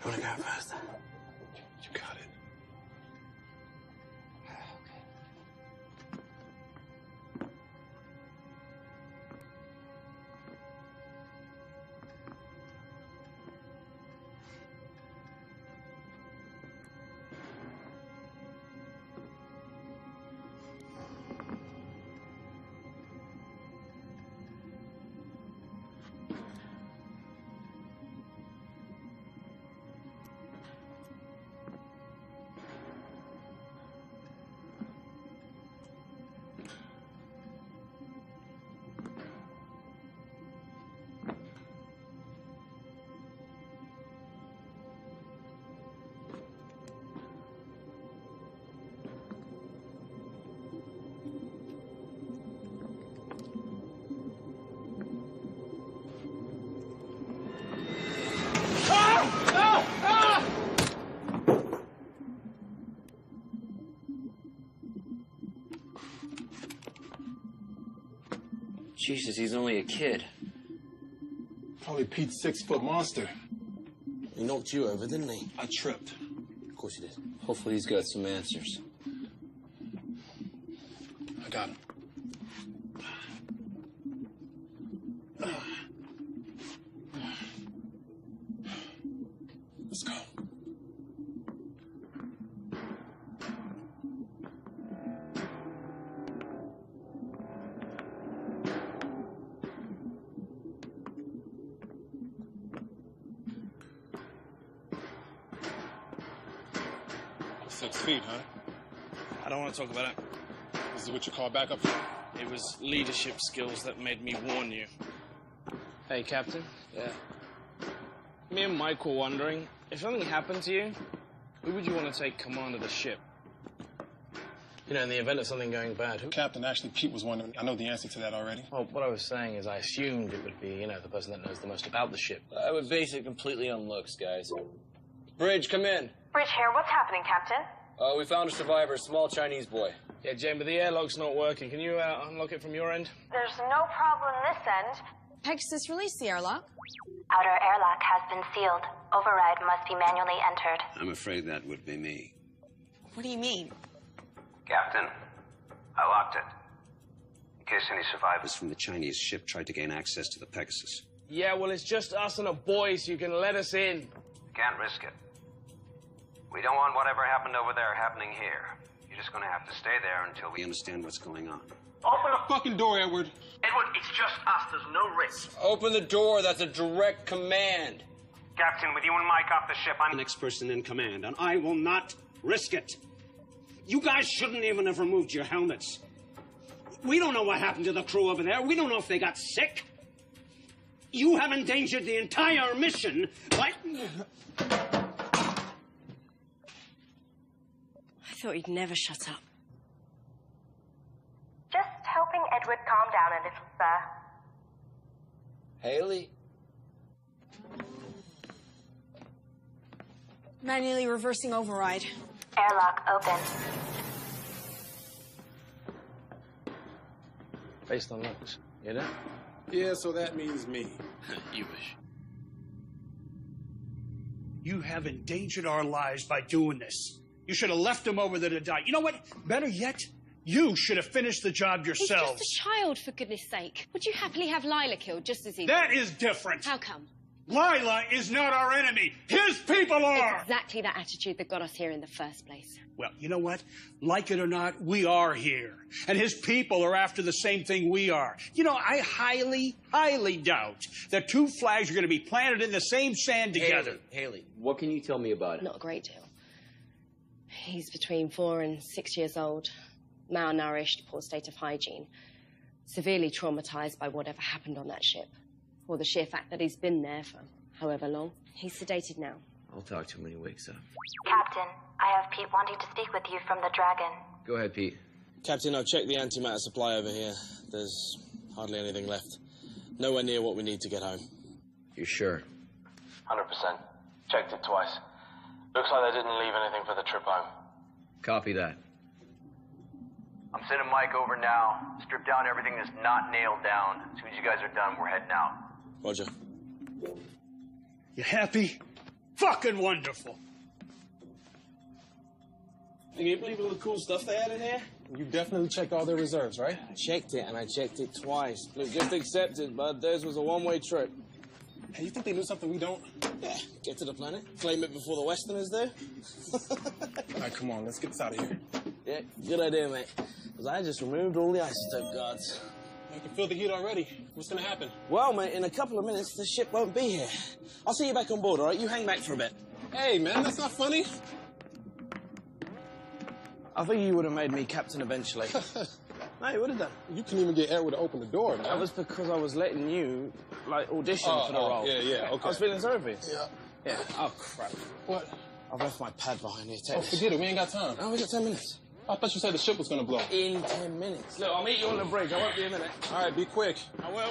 You wanna go first? You got it. Jesus, he's only a kid. Probably Pete's 6-foot monster. He knocked you over, didn't he? I tripped. Of course he did. Hopefully he's got some answers. I got him. Let's go. Six feet, huh? I don't want to talk about it. This is what you call backup for? It was leadership skills that made me warn you. Hey, Captain. Yeah? Me and Mike were wondering, if something happened to you, who would you want to take command of the ship? You know, in the event of something going bad, who? Captain, actually, Pete was wondering. I know the answer to that already. Well, what I was saying is I assumed it would be, you know, the person that knows the most about the ship. I would base it completely on looks, guys. Bridge, come in. Bridge here. What's happening, Captain? We found a survivor, a small Chinese boy. Yeah, Jane, but the airlock's not working. Can you unlock it from your end? There's no problem this end. Pegasus, release the airlock. Outer airlock has been sealed. Override must be manually entered. I'm afraid that would be me. What do you mean? Captain, I locked it. In case any survivors from the Chinese ship tried to gain access to the Pegasus. Yeah, well, it's just us and a boy, so you can let us in. Can't risk it. We don't want whatever happened over there happening here. You're just gonna have to stay there until we understand what's going on. Open the fucking door, Edward. Edward, it's just us. There's no risk. Open the door. That's a direct command. Captain, with you and Mike off the ship, I'm the next person in command, and I will not risk it. You guys shouldn't even have removed your helmets. We don't know what happened to the crew over there. We don't know if they got sick. You have endangered the entire mission by... I thought he'd never shut up. Just helping Edward calm down a little, sir. Haley? Manually reversing override. Airlock open. Based on looks, you know? Yeah, so that means me. You wish. You have endangered our lives by doing this. You should have left him over there to die. You know what? Better yet, you should have finished the job yourselves. He's just a child, for goodness sake. Would you happily have Lila killed just as he That did? is different. How come? Lila is not our enemy. His people are. It's exactly that attitude that got us here in the first place. Well, you know what? Like it or not, we are here. And his people are after the same thing we are. You know, I highly, highly doubt that two flags are going to be planted in the same sand together. Haley, what can you tell me about it? Not a great deal. He's between 4 and 6 years old, malnourished, poor state of hygiene, severely traumatized by whatever happened on that ship, or the sheer fact that he's been there for however long. He's sedated now. I'll talk to him when he wakes up. Captain, I have Pete wanting to speak with you from the Dragon. Go ahead, Pete. Captain, I've checked the antimatter supply over here. There's hardly anything left. Nowhere near what we need to get home. You sure? 100%. Checked it twice. Looks like they didn't leave anything for the trip home. Copy that. I'm sending Mike over now. Strip down everything that's not nailed down. As soon as you guys are done, we're heading out. Roger. You happy? Fucking wonderful. Can you believe all the cool stuff they had in here? You definitely checked all their reserves, right? I checked it, and I checked it twice. Look, just accept it, bud. Theirs was a one-way trip. Hey, you think they knew something we don't? Yeah, get to the planet, claim it before the Westerners do. All right, come on, let's get this out of here. Yeah, good idea, mate. Because I just removed all the isotope guards. I can feel the heat already. What's gonna happen? Well, mate, in a couple of minutes, the ship won't be here. I'll see you back on board, all right? You hang back for a bit. Hey, man, that's not funny. I think you would have made me captain eventually. No, you would have done. You couldn't even get Edward to open the door, man. That was because I was letting you, like, audition for the role. Yeah, okay. I was feeling sorry for you. Yeah. Yeah. Oh, crap. What? I've left my pad behind here. Take Oh, this. forget it. We ain't got time. Oh, we got 10 minutes. I thought you said the ship was gonna blow. In 10 minutes. Look, I'll meet you on the bridge. I won't be a minute. All right, be quick. I will.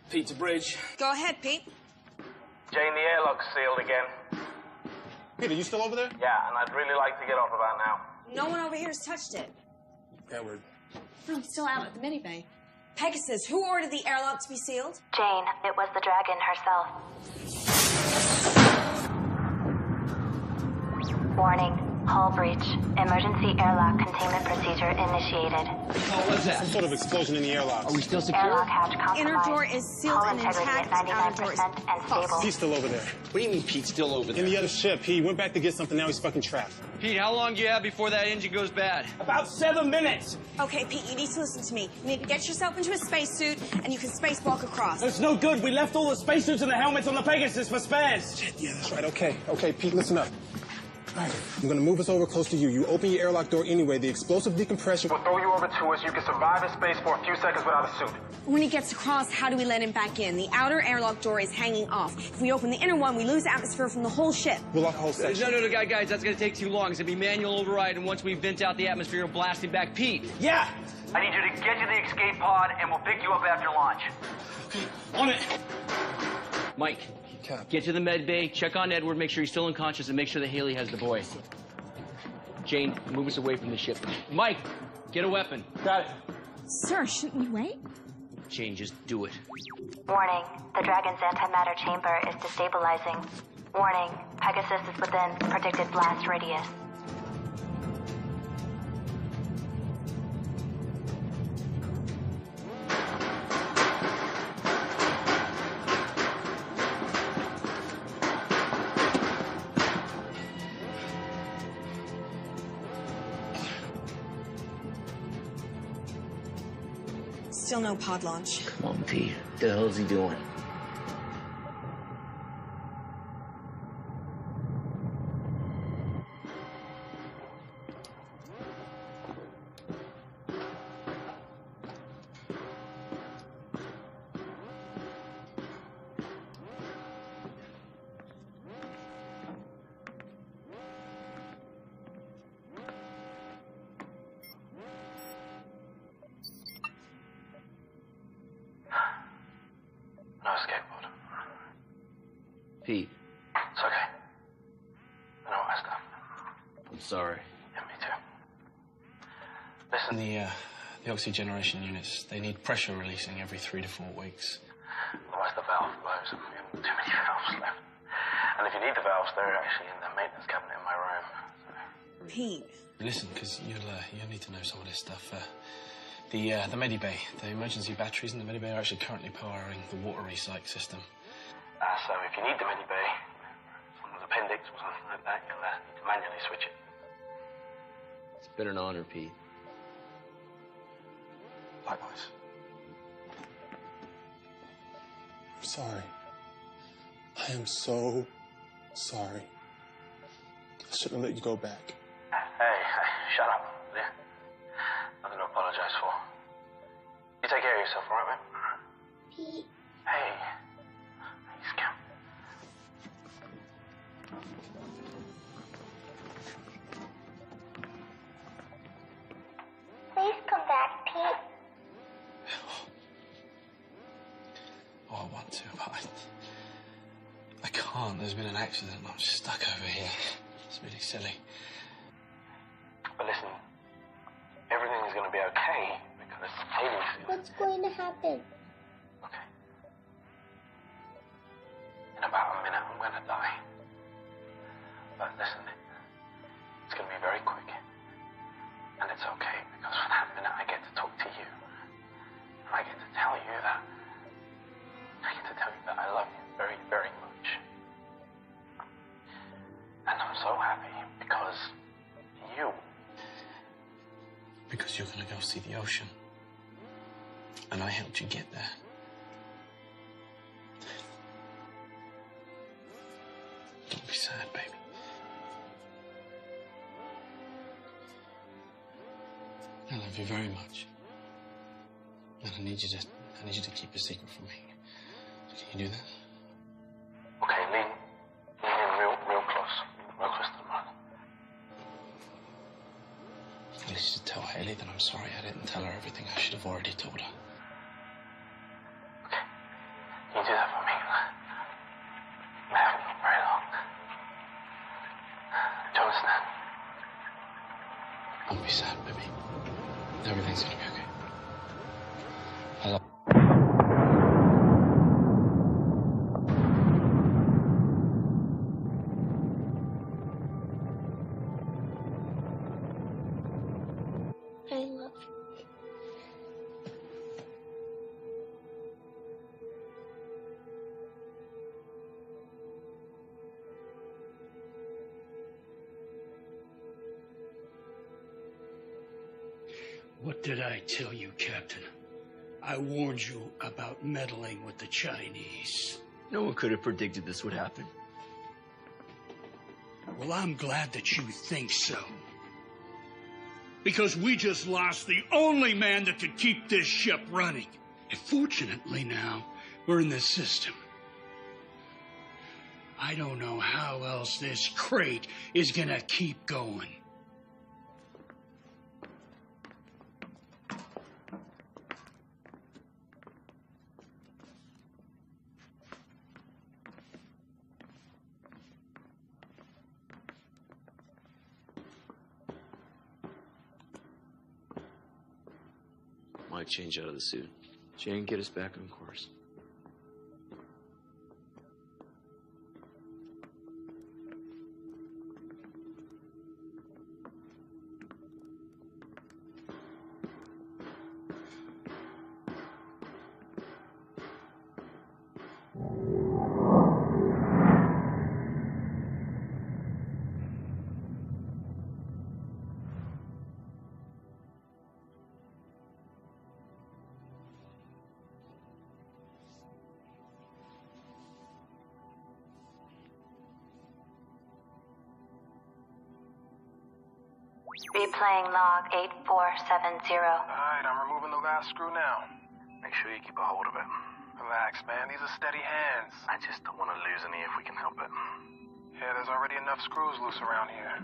Pete to bridge. Go ahead, Pete. Jane, the airlock's sealed again. Peter, you still over there? Yeah, and I'd really like to get off about now. No one over here has touched it. Edward. No, I'm still out at the mini-bay. Pegasus, who ordered the airlock to be sealed? Jane, it was the dragon herself. Warning. Hull breach. Emergency airlock containment procedure initiated. What was that? Some sort of explosion in the airlock. Are we still secure? Airlock hatch compromised. Inner door is sealed Hull and integrity intact. at Outer door is 99% and stable. He's still over there. What do you mean Pete's still over there? In the other ship. He went back to get something. Now he's fucking trapped. Pete, how long do you have before that engine goes bad? About 7 minutes. Okay, Pete, you need to listen to me. You need to get yourself into a spacesuit, and you can spacewalk across. It's no good. We left all the spacesuits and the helmets on the Pegasus for spares. Yeah, that's right. Okay, Pete, listen up. All right, I'm gonna move us over close to you. You open your airlock door anyway. The explosive decompression We'll throw you over to us. You can survive in space for a few seconds without a suit. When he gets across, how do we let him back in? The outer airlock door is hanging off. If we open the inner one, we lose atmosphere from the whole ship. We'll lock the whole section. No, guys, that's gonna take too long. It's gonna be manual override, and once we vent out the atmosphere, we'll blast him back. Pete! Yeah! I need you to get to the escape pod, and we'll pick you up after launch. On it! Mike, get to the med bay, check on Edward, make sure he's still unconscious, and make sure that Haley has the boy. Jane, move us away from the ship. Mike, get a weapon. Got it. Sir, shouldn't we wait? Jane, just do it. Warning. The Dragon's antimatter chamber is destabilizing. Warning. Pegasus is within predicted blast radius. Still no pod launch. Come on, Pete. What the hell is he doing? No escape pod. Pete, It's okay. I know what I done. I'm sorry. Yeah, me too. Listen, The oxygeneration units, they need pressure releasing every 3 to 4 weeks. otherwise the valve blows and we have too many valves left. And if you need the valves, they're actually in the maintenance cabinet in my room. Pete. Listen, because you'll need to know some of this stuff. The Medibay, the emergency batteries in the Medibay are actually currently powering the water recycle system. So if you need the Medibay, from the appendix or something like that, you'll need to manually switch it. It's been an honor, Pete. Likewise. I'm sorry. I am so sorry. I shouldn't have let you go back. Hey, shut up, will you? Nothing to apologize for. You take care of yourself, all right, mate? Pete. Hey. Hey, Scam. Please come back, Pete. Oh, I want to, but I can't. There's been an accident. I'm stuck over here. It's really silly. But listen, everything is going to be okay because Haley's... What's going to happen? Okay. In about a minute, I'm going to die. But listen, it's going to be very quick. And it's okay because for that minute, I get to talk to you. And I get to tell you that... I get to tell you that I love you very, very much. And I'm so happy because you... Because you're going to go see the ocean. And I helped you get there. Don't be sad, baby. I love you very much. And I need you to keep a secret from me. Can you do that? Okay, lean in real close. Real close to the mouth. At least to tell Haley that I'm sorry I didn't tell her everything I should have already told her. Okay. you do that for me? I haven't for very long. Do you understand? Don't be sad, baby. Everything's gonna be okay. I love I love you. What did I tell you, Captain? I warned you about meddling with the Chinese. No one could have predicted this would happen. Well, I'm glad that you think so. Because we just lost the only man that could keep this ship running. And fortunately now, we're in the system. I don't know how else this crate is gonna keep going. Mike, change out of the suit. Jane, get us back on course. Replaying log 8470. Alright, I'm removing the last screw now. Make sure you keep a hold of it. Relax, man. These are steady hands. I just don't want to lose any if we can help it. Yeah, there's already enough screws loose around here.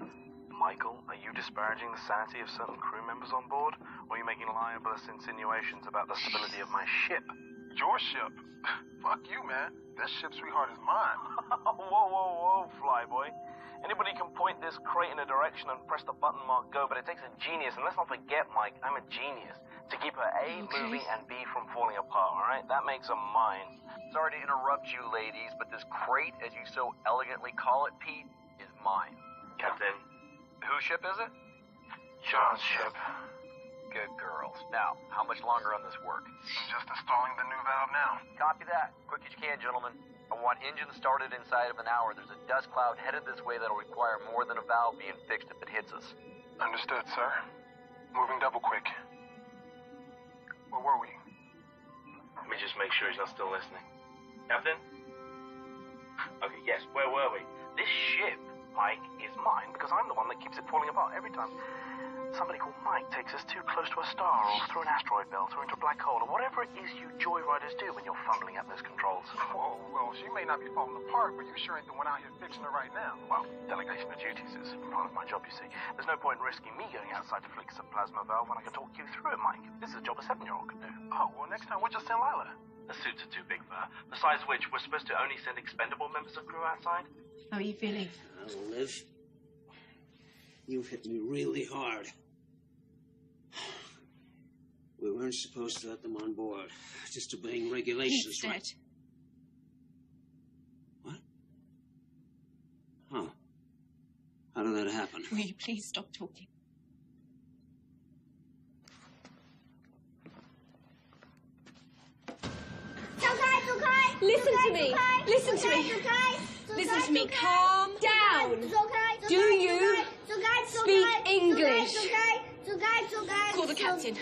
Michael, are you disparaging the sanity of certain crew members on board? Or are you making libelous insinuations about the stability of my ship? Your ship? Fuck you, man. This ship, sweetheart, is mine. Whoa, flyboy. Anybody can point this crate in a direction and press the button marked go, but it takes a genius, and let's not forget, Mike, I'm a genius, to keep her A moving and B from falling apart, all right? That makes her mine. Sorry to interrupt you, ladies, but this crate, as you so elegantly call it, Pete, is mine. Captain. Whose ship is it? John's ship. Good girls. Now, how much longer on this work? I'm just installing the new valve now. Copy that. Quick as you can, gentlemen. I want engines started inside of an hour. There's a dust cloud headed this way that'll require more than a valve being fixed if it hits us. Understood, sir. Moving double quick. Where were we? Let me just make sure he's not still listening. Captain? Okay, yes, where were we? This ship, Mike, is mine because I'm the one that keeps it falling apart every time somebody called Mike takes us too close to a star or through an asteroid belt or into a black hole or whatever it is you joyriders do when you're fumbling at those controls. Whoa, well, she may not be falling apart, but you sure ain't the one out here fixing her right now. Well, delegation of duties is part of my job, you see. There's no point in risking me going outside to fix a plasma valve when I can talk you through it, Mike. This is a job a 7-year-old could do. Oh, well, next time we'll just send Lila. The suits are too big for her. Besides which, we're supposed to only send expendable members of crew outside. How are you feeling? Liv, you've hit me really hard. We weren't supposed to let them on board. Just obeying regulations. Pete's dead. What? Huh. How did that happen? Will you please stop talking? Listen to me. Listen to me. Listen to me. Calm down. Do you speak English? Call the captain.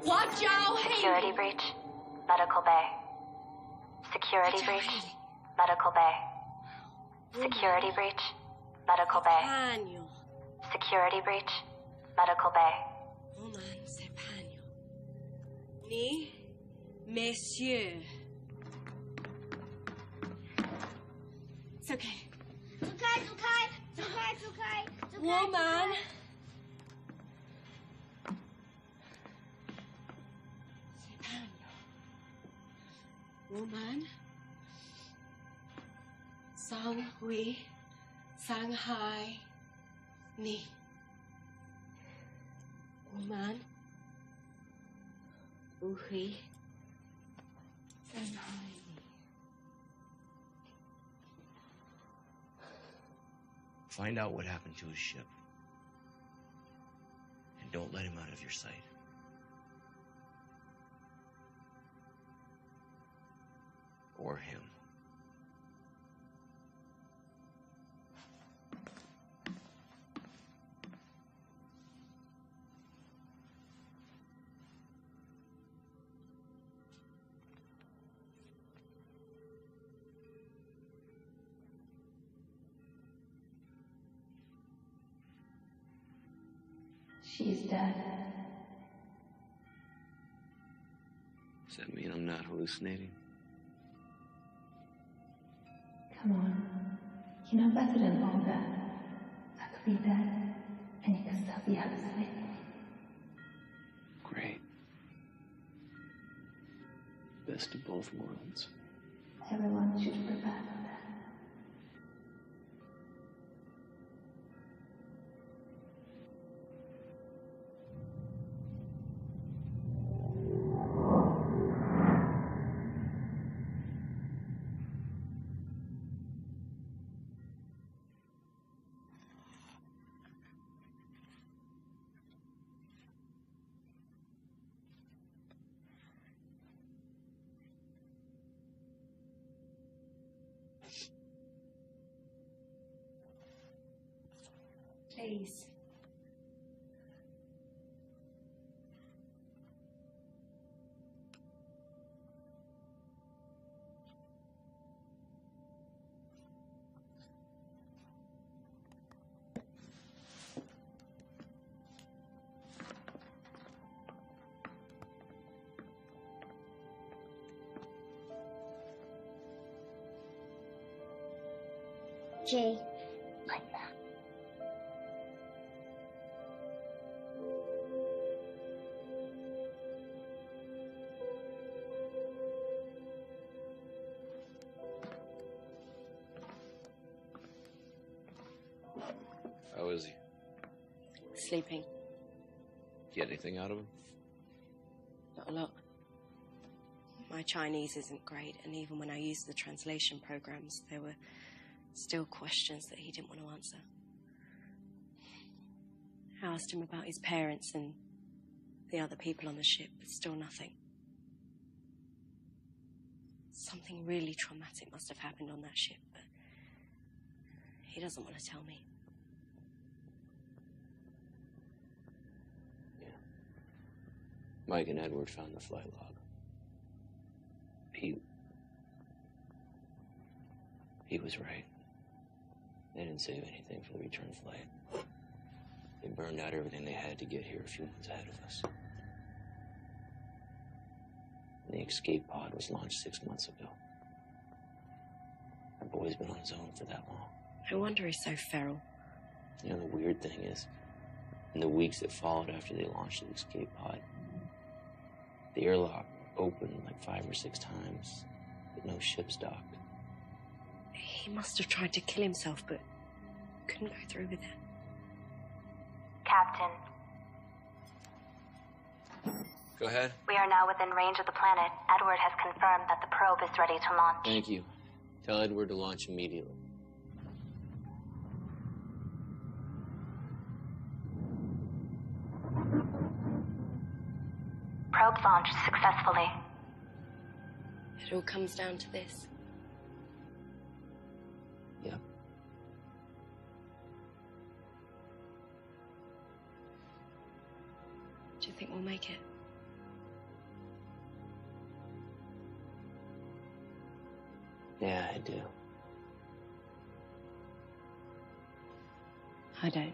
Watch out. Security breach. Medical bay. Security breach. Medical bay. Security breach. Medical bay. Security breach. Medical bay. Roman Sepagno. Ni, messieurs. It's okay. Woman. Woman. Sang Hui, Shanghai, Ni. Woman, Hui, Shanghai. Find out what happened to his ship. And don't let him out of your sight. Or him. She's dead. Does that mean I'm not hallucinating? Come on. You know better than all that. I could be dead, and you could still be hallucinating. Great. Best of both worlds. Everyone should prepare for that. Please. Jay. Like that. How is he? Sleeping. Get anything out of him? Not a lot. My Chinese isn't great, and even when I used the translation programs, there were still questions that he didn't want to answer. I asked him about his parents and the other people on the ship, but still nothing. Something really traumatic must have happened on that ship, but he doesn't want to tell me. Mike and Edward found the flight log. He was right. They didn't save anything for the return flight. They burned out everything they had to get here a few months ahead of us. And the escape pod was launched 6 months ago. Our boy's been on his own for that long. No wonder he's so feral. You know, the weird thing is, in the weeks that followed after they launched the escape pod, the airlock opened like 5 or 6 times, but no ships docked. He must have tried to kill himself, but couldn't go through with it. Captain, Go ahead. we are now within range of the planet. Edward has confirmed that the probe is ready to launch. Thank you. Tell Edward to launch immediately. Probe launched successfully. It all comes down to this. Yeah. Do you think we'll make it? Yeah, I do. I don't.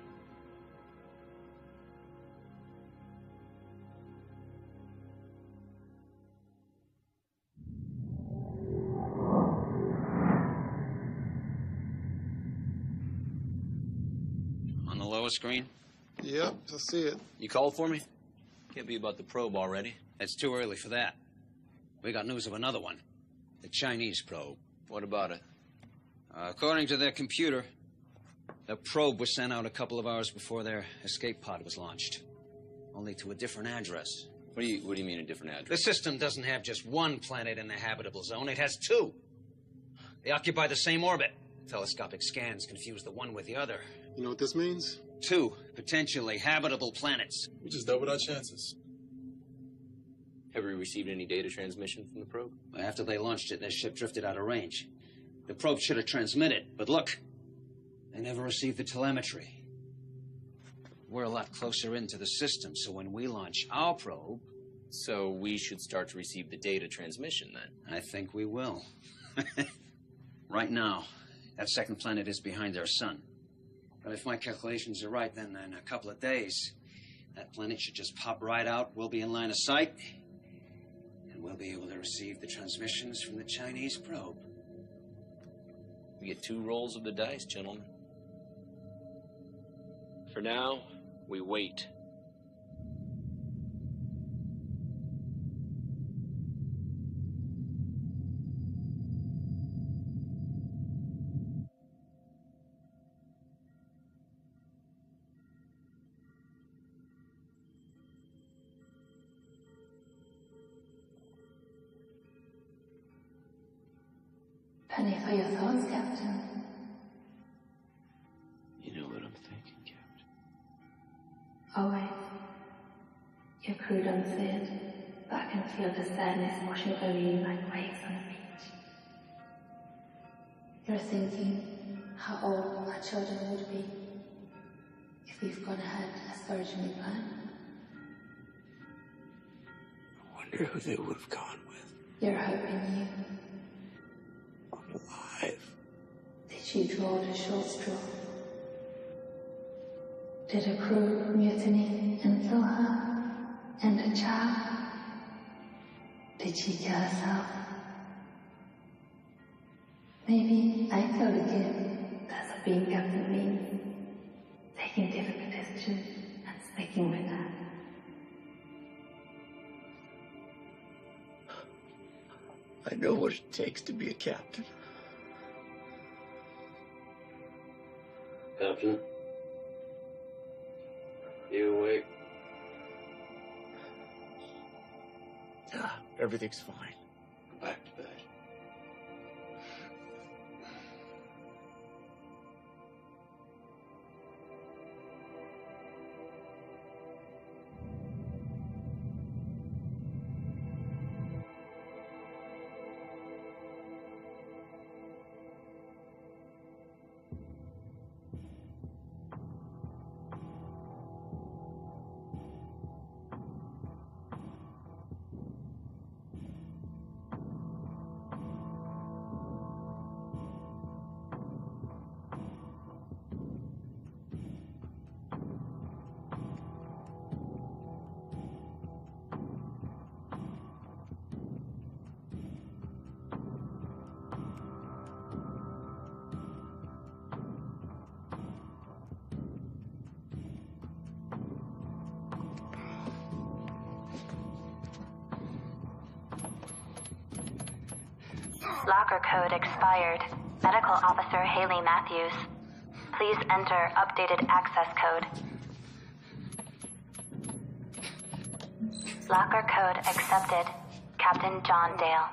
On the lower screen? Yep, I see it. You called for me? Can't be about the probe already. It's too early for that. We got news of another one. The Chinese probe. What about it? According to their computer, the probe was sent out a couple of hours before their escape pod was launched. Only to a different address. What do you mean a different address? The system doesn't have just one planet in the habitable zone. It has two. They occupy the same orbit. Telescopic scans confuse the one with the other. You know what this means? Two potentially habitable planets. We just doubled our chances. Have we received any data transmission from the probe? After they launched it, their ship drifted out of range. The probe should have transmitted, but look, they never received the telemetry. We're a lot closer into the system, so when we launch our probe... So we should start to receive the data transmission, then? I think we will. Right now, that second planet is behind our sun. But if my calculations are right, then in a couple of days, that planet should just pop right out. We'll be in line of sight, and we'll be able to receive the transmissions from the Chinese probe. We get 2 rolls of the dice, gentlemen. For now, we wait. Penny for your thoughts, Captain. You know what I'm thinking, Captain. Always. Your crew don't see it, but I can feel the sadness washing over you like waves on the beach. You're thinking how old our children would be if we've gone ahead as originally planned. I wonder who they would have gone with. You're hoping you. Alive. Did you draw the short straw? Did the crew mutiny and kill her and the child? Did she kill herself? Maybe I killed the kid. That's what being captain means. Taking difficult decisions and sticking with them. I know what it takes to be a captain. Captain? You awake? Everything's fine. Back to bed. Locker code expired. Medical Officer Haley Matthews. Please enter updated access code. Locker code accepted. Captain John Dale.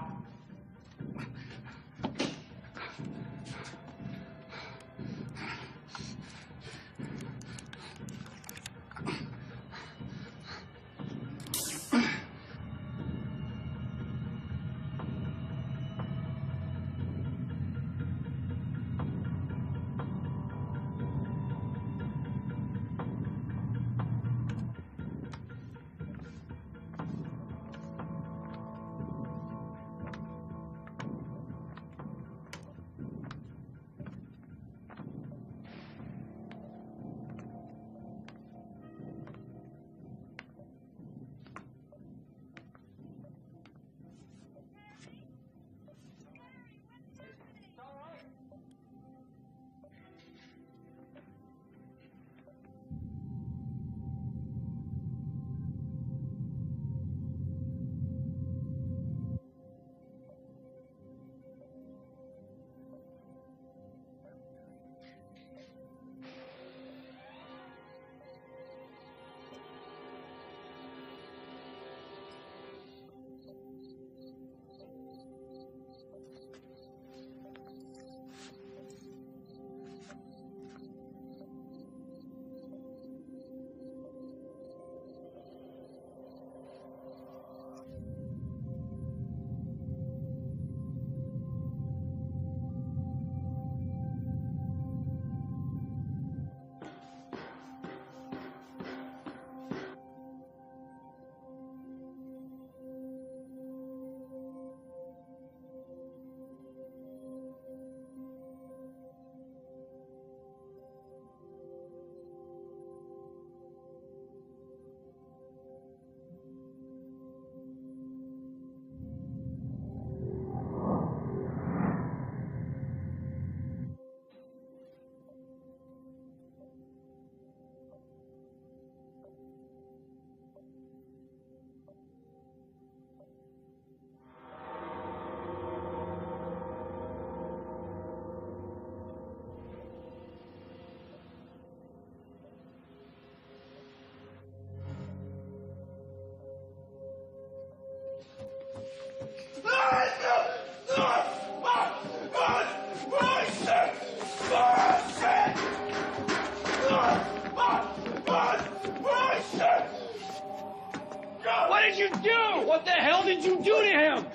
What the hell did you do to him?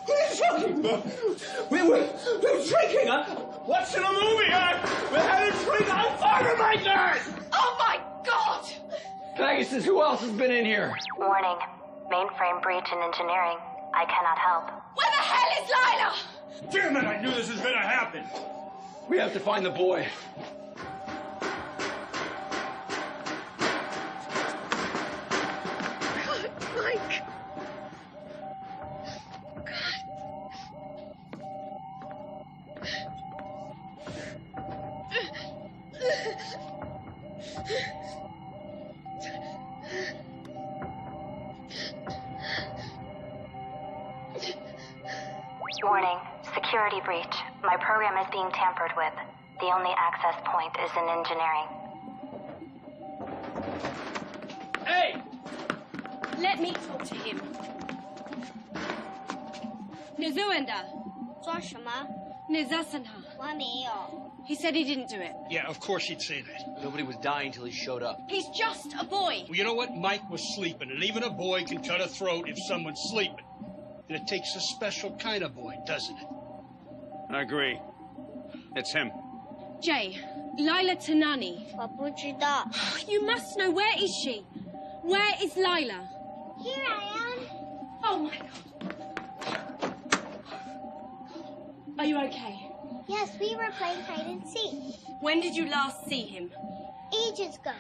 What are you talking about? We were drinking, huh? Watching a movie, huh? We had a drink. I'm firing my gun! Oh my God! Pegasus, who else has been in here? Warning. Mainframe breach in engineering. I cannot help. Where the hell is Lila? Damn it, I knew this was gonna happen. We have to find the boy. Mike. Warning. Security breach. My program is being tampered with. The only access point is in engineering. Hey! Let me talk to him. Nizuenda. 做什么？ Nizasanha. 我还没有。 He said he didn't do it. Yeah, of course he'd say that. Nobody was dying until he showed up. He's just a boy. Well, you know what? Mike was sleeping, and even a boy can cut a throat if someone's sleeping. And it takes a special kind of boy, doesn't it? I agree. It's him. Jay, Lila Tanani. 我不知道。 You must know. Where is she? Where is Lila? Here I am. Oh my God. Are you okay? Yes, we were playing hide and seek. When did you last see him? Ages ago.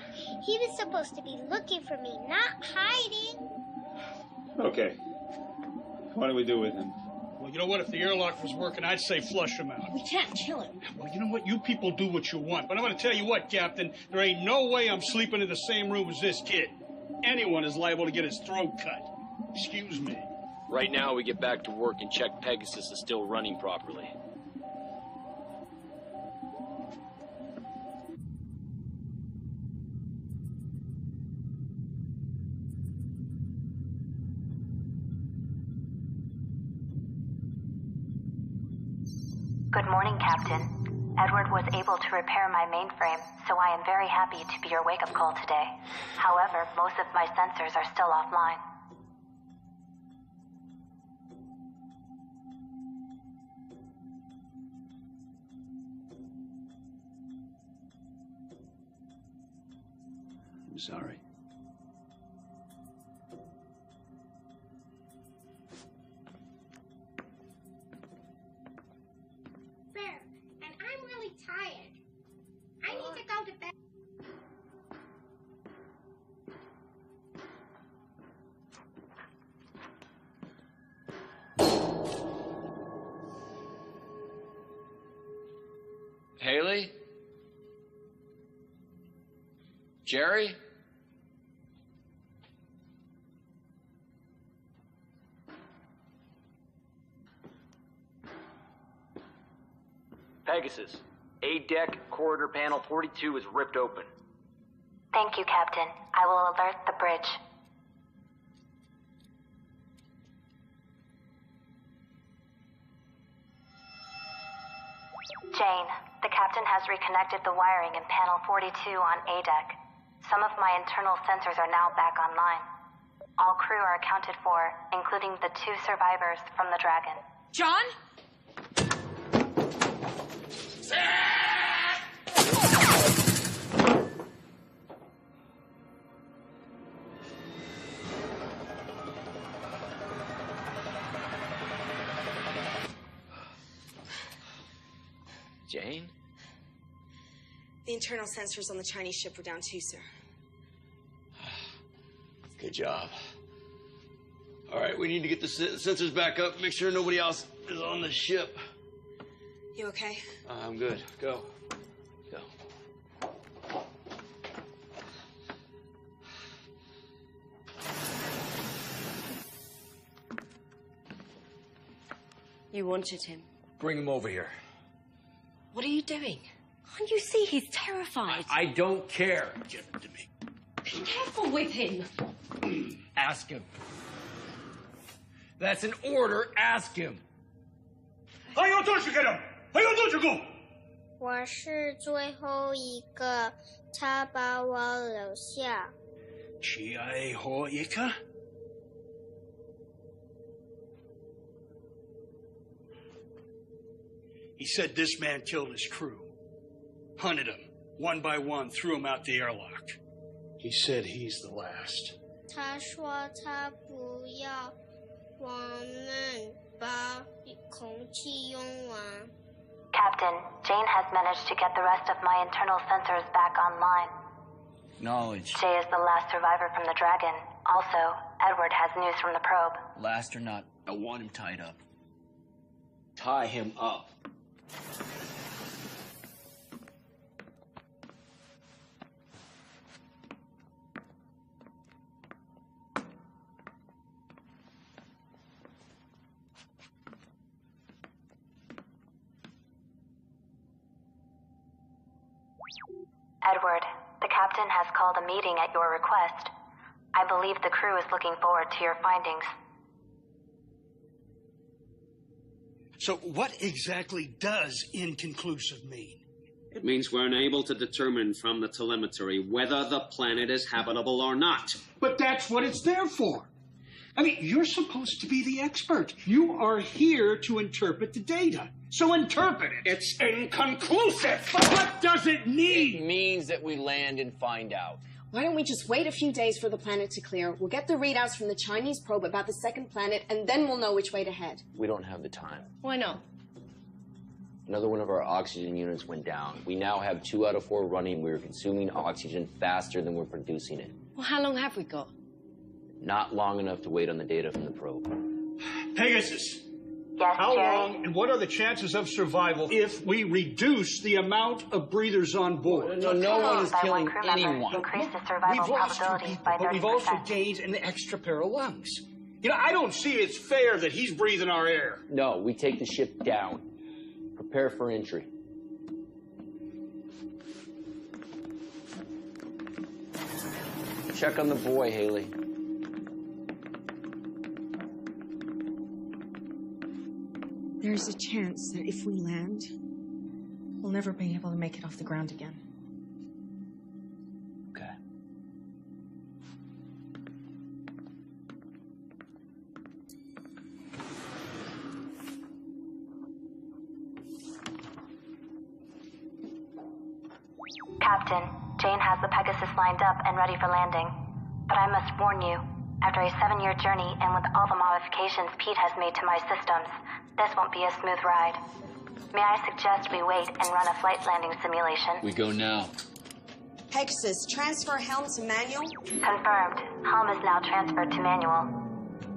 He was supposed to be looking for me, not hiding. Okay. What do we do with him? Well, you know what? If the airlock was working, I'd say flush him out. We can't kill him. Well, you know what? You people do what you want. But I'm going to tell you what, Captain. There ain't no way I'm sleeping in the same room as this kid. Anyone is liable to get his throat cut. Excuse me. Right now, we get back to work and check Pegasus is still running properly. Good morning, Captain. Edward was able to repair my mainframe, so I am very happy to be your wake-up call today. However, most of my sensors are still offline. I'm sorry. Bear, and I'm really tired. I need to go to bed. Haley? Jerry? Pegasus, A-deck, corridor panel 42 is ripped open. Thank you, Captain. I will alert the bridge. Jane, the captain has reconnected the wiring in panel 42 on A-deck. Some of my internal sensors are now back online. All crew are accounted for, including the 2 survivors from the Dragon. John? Jane? The internal sensors on the Chinese ship were down too, sir. Good job. All right, we need to get the sensors back up, make sure nobody else is on the ship. You okay? I'm good. Go. Go. You wanted him. Bring him over here. What are you doing? Can't you see he's terrified? I don't care. Give it to me. Be careful with him. Ask him. That's an order. Ask him. 还有多少个人？还有多少个？我是最后一个，他把我留下。最后一个？ said this man killed his crew. Hunted them, one by one, threw them out the airlock. He said he's the last. 他说他不要我们把空气用完。 Captain, Jane has managed to get the rest of my internal sensors back online. Knowledge. Jay is the last survivor from the Dragon. Also, Edward has news from the probe. Last or not, I want him tied up. Tie him up. Edward, the captain has called a meeting at your request. I believe the crew is looking forward to your findings. So what exactly does inconclusive mean? It means we're unable to determine from the telemetry whether the planet is habitable or not. But that's what it's there for. I mean, you're supposed to be the expert. You are here to interpret the data. So interpret it. It's inconclusive. But what does it mean? It means that we land and find out. Why don't we just wait a few days for the planet to clear? We'll get the readouts from the Chinese probe about the second planet, and then we'll know which way to head. We don't have the time. Why not? Another one of our oxygen units went down. We now have 2 out of 4 running. We're consuming oxygen faster than we're producing it. Well, how long have we got? Not long enough to wait on the data from the probe. Pegasus. Yes, How Jerry? long and what are the chances of survival if we reduce the amount of breathers on board? No one is By killing one crew member, anyone. increase the survival We've lost 2 probability people, by but 30%. we've also gained an extra pair of lungs. You know, I don't see it's fair that he's breathing our air. No, we take the ship down. Prepare for entry. Check on the boy, Haley. There's a chance that if we land, we'll never be able to make it off the ground again. Okay. Captain, Jane has the Pegasus lined up and ready for landing. But I must warn you, after a 7-year journey and with all the modifications Pete has made to my systems, this won't be a smooth ride. May I suggest we wait and run a flight landing simulation? We go now. Pegasus, transfer helm to manual. Confirmed. Helm is now transferred to manual.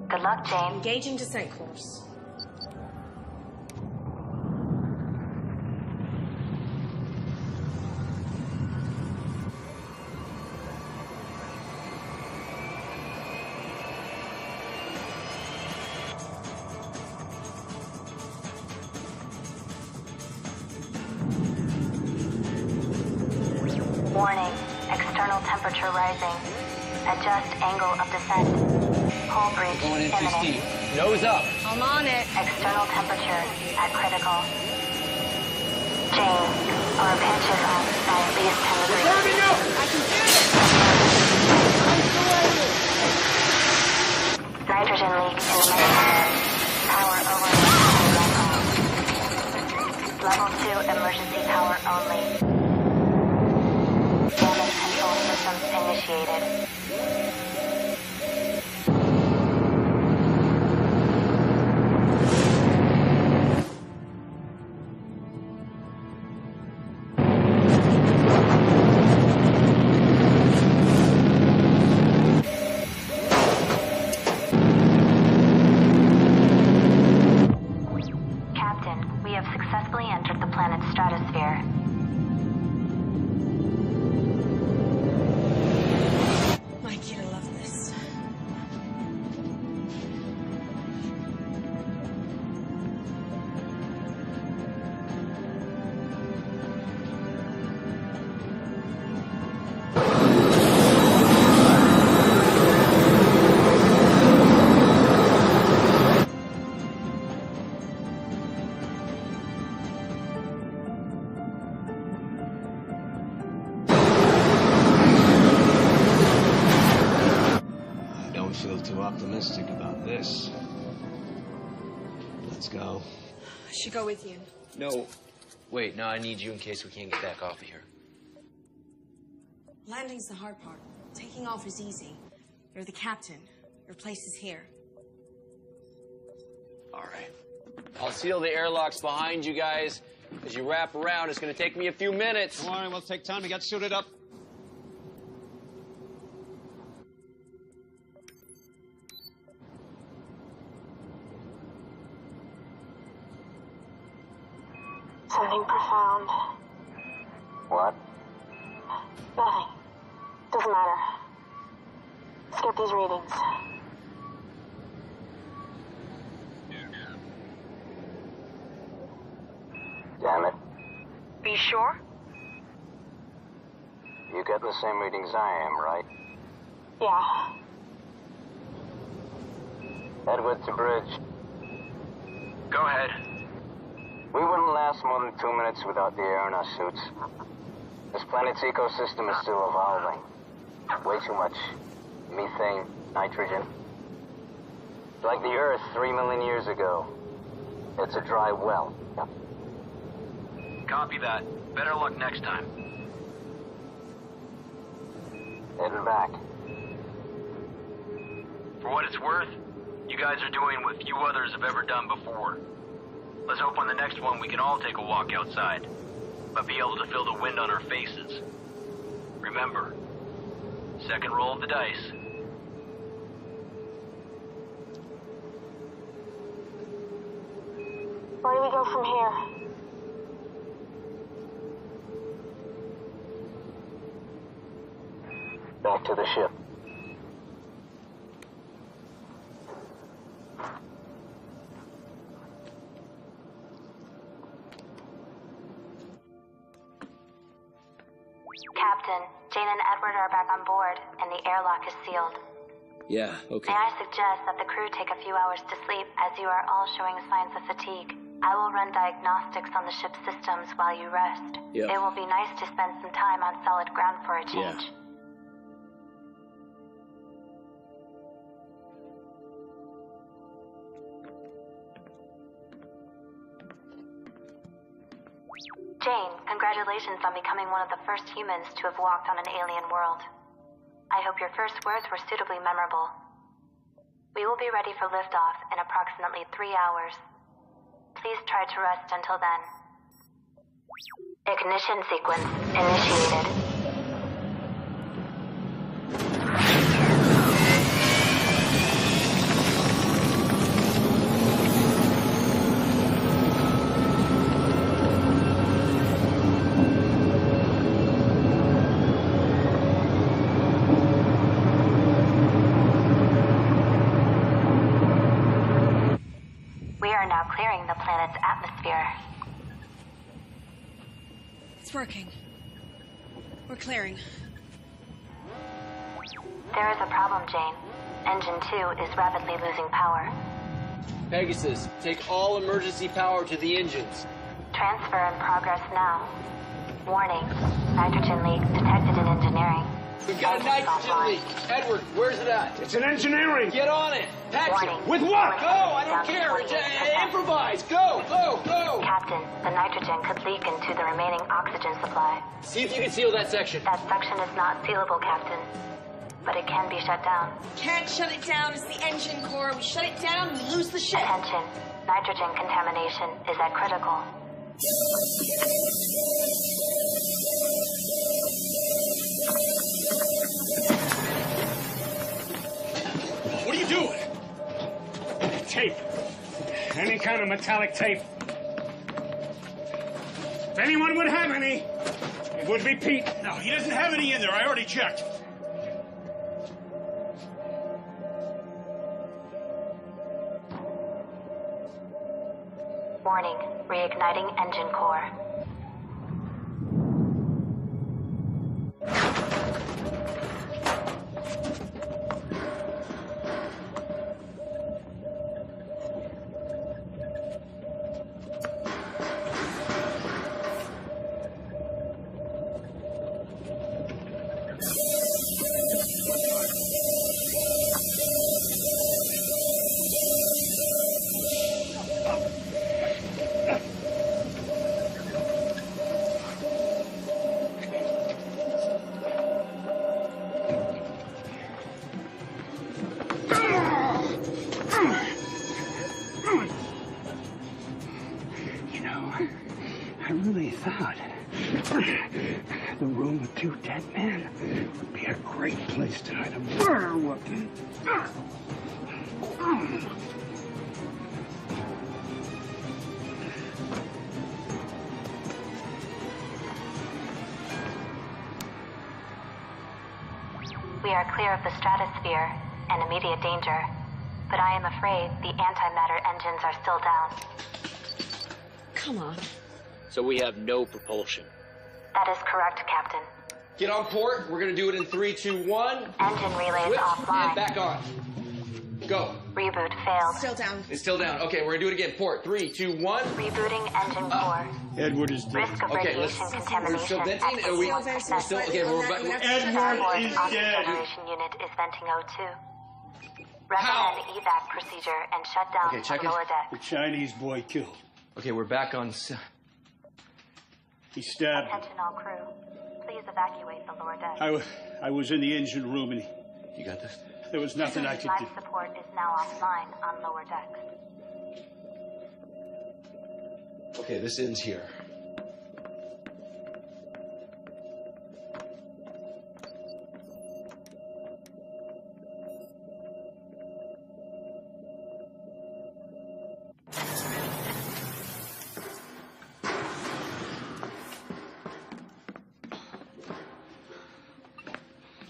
Good luck, Jane. Engaging descent course. Warning. External temperature rising. Adjust angle of descent. Hull breach Going in too imminent. steep. Nose up. I'm on it. External temperature at critical. Jane, our pitch is on at least 10 degrees. I can do it! Nitrogen leak in the main engine. Power over. Level 2 emergency power only. Damage control systems initiated. Captain, we have successfully entered the planet's stratosphere. Mike, you'd love this. Don't feel too optimistic about this. Let's go. I should go with you. No. Wait, no, I need you in case we can't get back off of here. Landing's the hard part. Taking off is easy. You're the captain. Your place is here. All right. I'll seal the airlocks behind you guys. As you wrap around, it's going to take me a few minutes. Don't worry, we'll take time to get suited up. Something profound. What? Nothing. Doesn't matter. Let's get these readings. Damn it. Are you sure? You getting the same readings I am, right? Yeah. Edward to bridge. Go ahead. We wouldn't last more than 2 minutes without the air in our suits. This planet's ecosystem is still evolving. Way too much methane, nitrogen. Like the Earth 3 million years ago. It's a dry well. Copy that. Better luck next time. Heading back. For what it's worth, you guys are doing what few others have ever done before. Let's hope on the next one we can all take a walk outside, but be able to feel the wind on our faces. Remember, second roll of the dice. Where do we go from here? Back to the ship. Captain, Jane and Edward are back on board, and the airlock is sealed. Yeah, okay. May I suggest that the crew take a few hours to sleep, as you are all showing signs of fatigue. I will run diagnostics on the ship's systems while you rest. Yeah. It will be nice to spend some time on solid ground for a change. Yeah. Jane, congratulations on becoming one of the first humans to have walked on an alien world. I hope your first words were suitably memorable. We will be ready for liftoff in approximately 3 hours. Please try to rest until then. Ignition sequence initiated. Clearing the planet's atmosphere. It's working. We're clearing. There is a problem, Jane. Engine 2 is rapidly losing power. Pegasus, take all emergency power to the engines. Transfer in progress now. Warning. Nitrogen leak detected in engineering. We've got a nitrogen leak. Edward, where's it at? It's in engineering. Get on it. Patrick. With what? Go, I don't care. Improvise. Go, go, go. Captain, the nitrogen could leak into the remaining oxygen supply. See if you can seal that section. That section is not sealable, Captain. But it can be shut down. Can't shut it down. It's the engine core. We shut it down, we lose the ship. Attention. Nitrogen contamination is at critical. What are you doing? Tape. Any kind of metallic tape. If anyone would have any, it would be Pete. No, he doesn't have any in there. I already checked. Warning. Reigniting engine core. I really thought the room with 2 dead men would be a great place to hide a murder weapon. We are clear of the stratosphere and immediate danger, but I am afraid the antimatter engines are still down. Come on. So we have no propulsion. That is correct, Captain. Get on port. We're gonna do it in 3, 2, 1. Engine relays Switch offline. and back on. Go. Reboot failed. Still down. It's still down. Okay, we're gonna do it again. Port. 3, 2, 1. Rebooting engine core. Edward is dead. Risk of Okay, radiation we're contamination. still venting? at Are we 61%. still okay? We're back. Edward is Oxygen dead. generation unit is venting O2. Recommend evac procedure and shut down Okay, check the it. lower deck. The Chinese boy killed. Okay, we're back on. He stabbed. Attention all crew. Please evacuate the lower deck. I was in the engine room and You got this? there was nothing I could do. Life support is now offline on lower decks. Okay, this ends here.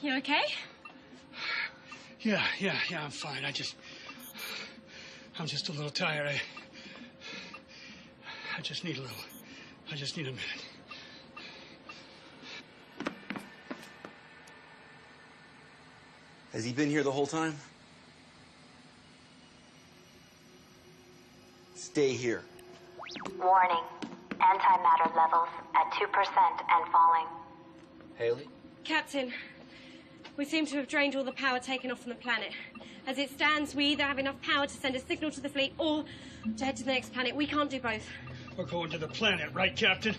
You okay? Yeah, I'm fine. I'm just a little tired. I just need a minute. Has he been here the whole time? Stay here. Warning. Antimatter levels at 2% and falling. Haley? Captain, we seem to have drained all the power taken off from the planet. As it stands, we either have enough power to send a signal to the fleet or to head to the next planet. We can't do both. We're going to the planet, right, Captain?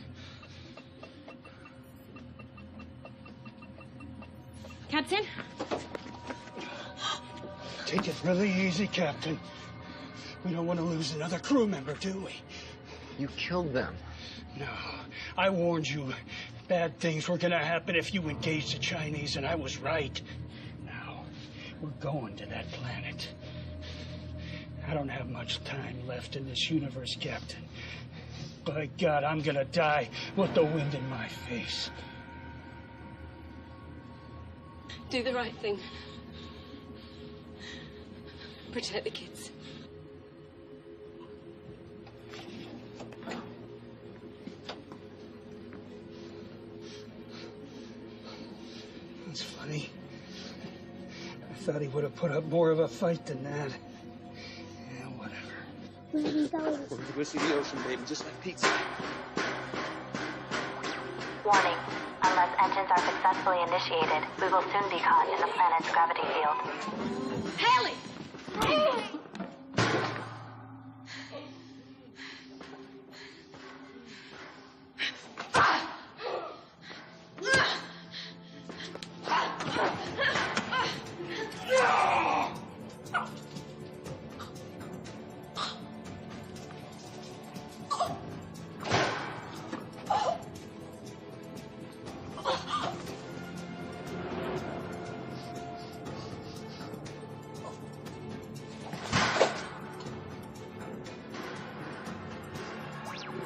Captain? Take it really easy, Captain. We don't want to lose another crew member, do we? You killed them. No, I warned you. Bad things were gonna happen if you engaged the Chinese, and I was right. Now, we're going to that planet. I don't have much time left in this universe, Captain. By God, I'm gonna die with the wind in my face. Do the right thing. Protect the kids. That's funny. I thought he would have put up more of a fight than that. Yeah, whatever. We're going to go see the ocean, baby, just like Pete said. Warning. Unless engines are successfully initiated, we will soon be caught in the planet's gravity field. Haley!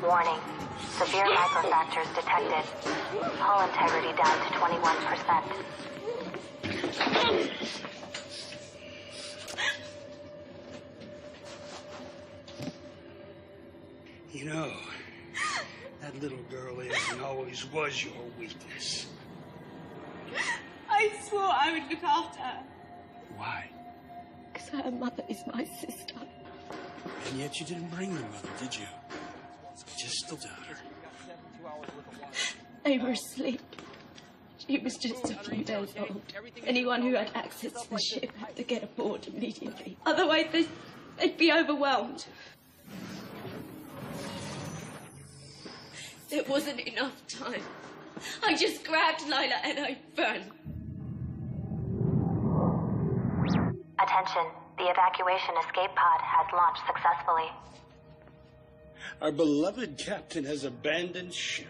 Warning. Severe microfractures detected. Hull integrity down to 21%. You know, that little girl is and always was your weakness. I swore I would look after her. Why? Because her mother is my sister. And yet you didn't bring your mother, did you? You just still doubt her. They were asleep. She was just a few days old. Anyone who had access to the ship had to get aboard immediately. Otherwise, they'd be overwhelmed. There wasn't enough time. I just grabbed Lila and I ran. Attention. The evacuation escape pod has launched successfully. Our beloved captain has abandoned ship.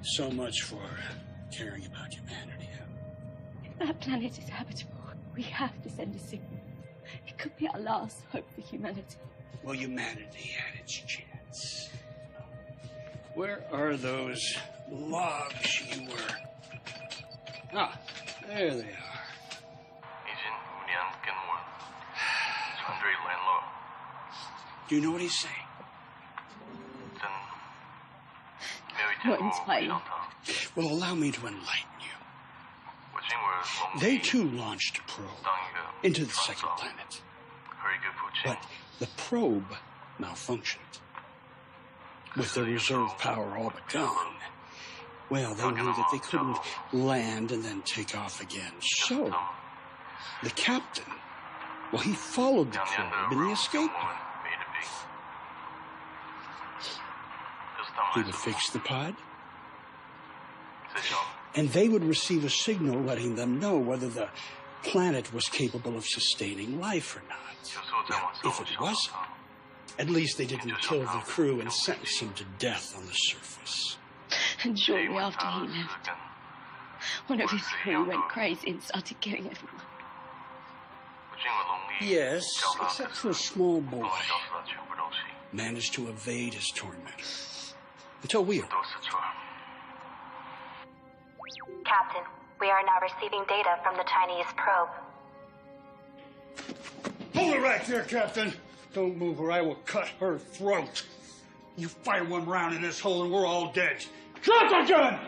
So much for caring about humanity. If that planet is habitable, we have to send a signal. It could be our last hope for humanity. Well, humanity had its chance. Where are those logs you were? Ah, there they are. Do you know what he's saying? Well, allow me to enlighten you. They too launched a probe into the second planet. But the probe malfunctioned. With their reserve power all but gone, well, they knew that they couldn't land and then take off again. So, the captain, well, he followed the probe in the escape pod. He would fix the pod, and they would receive a signal letting them know whether the planet was capable of sustaining life or not. Now, if it wasn't, at least they didn't kill the crew and sentence them to death on the surface. And shortly after he left, one of his crew went crazy and started killing everyone. Yes, except for a small boy. Managed to evade his tormentor. Until we arrived. Captain, we are now receiving data from the Chinese probe. Hold it right there, Captain. Don't move or I will cut her throat. You fire one round in this hole and we're all dead. Drop the gun!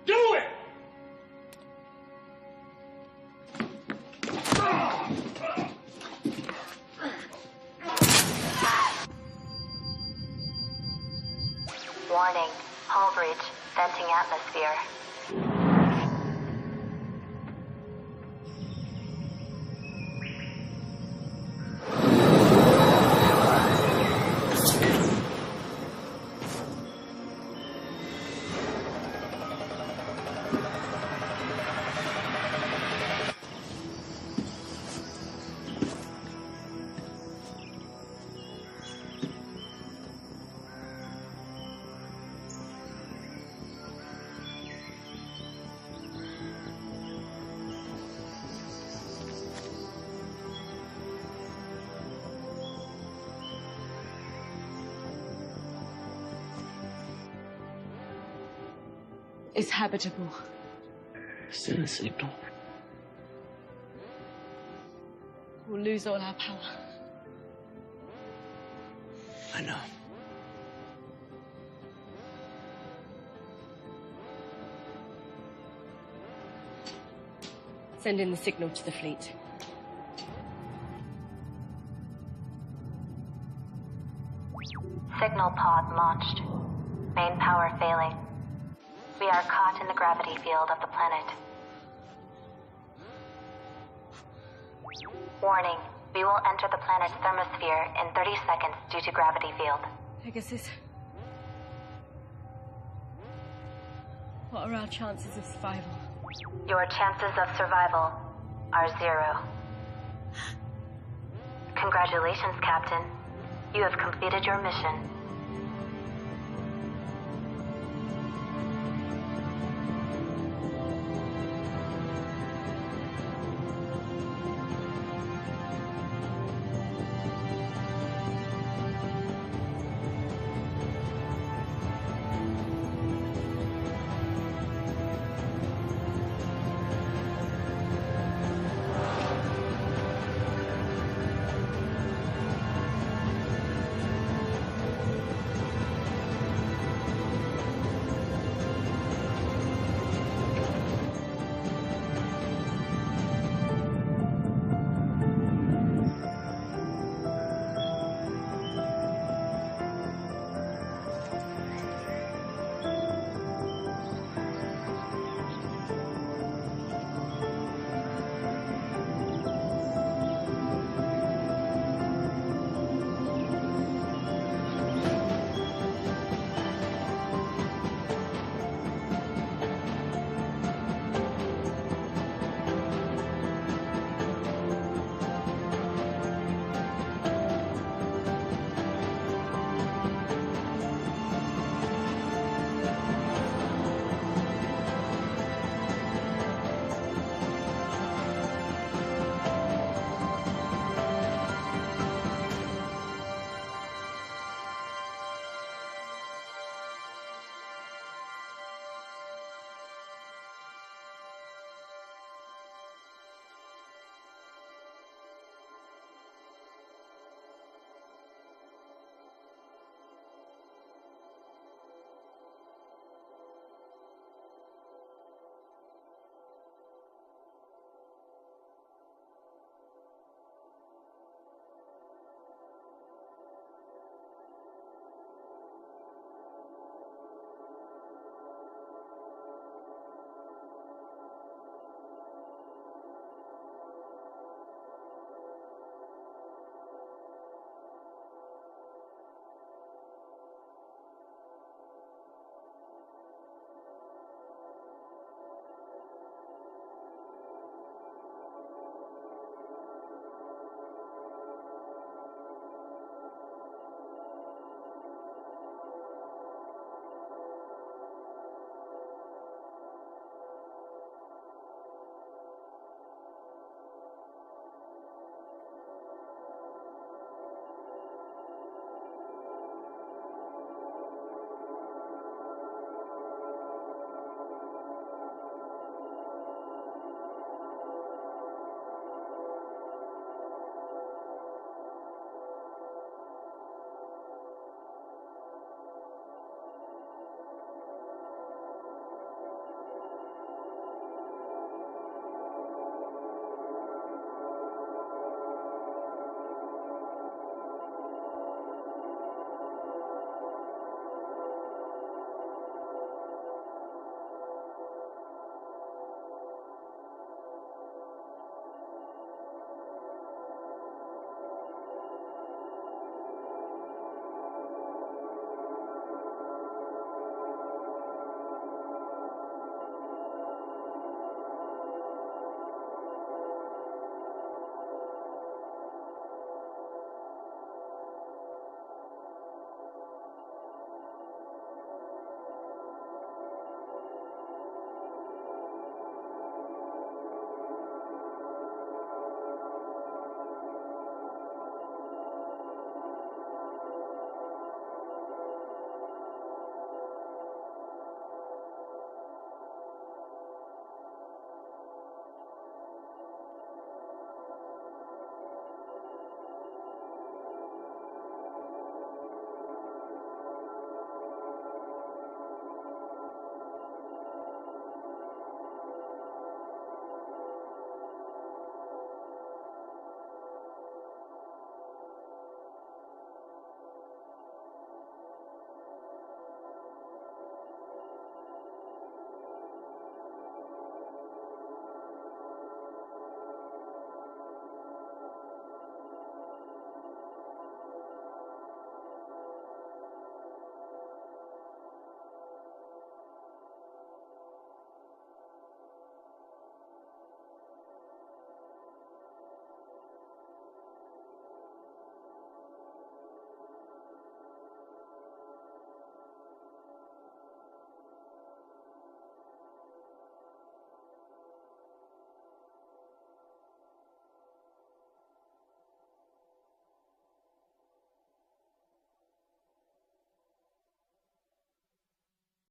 Do it! Warning, hull breach, venting atmosphere. It's habitable. Send a signal. We'll lose all our power. I know. Send in the signal to the fleet. Signal pod launched. Main power failing. We are caught in the gravity field of the planet. Warning, we will enter the planet's thermosphere in 30 seconds due to gravity field. Pegasus. What are our chances of survival? Your chances of survival are 0. Congratulations, Captain. You have completed your mission.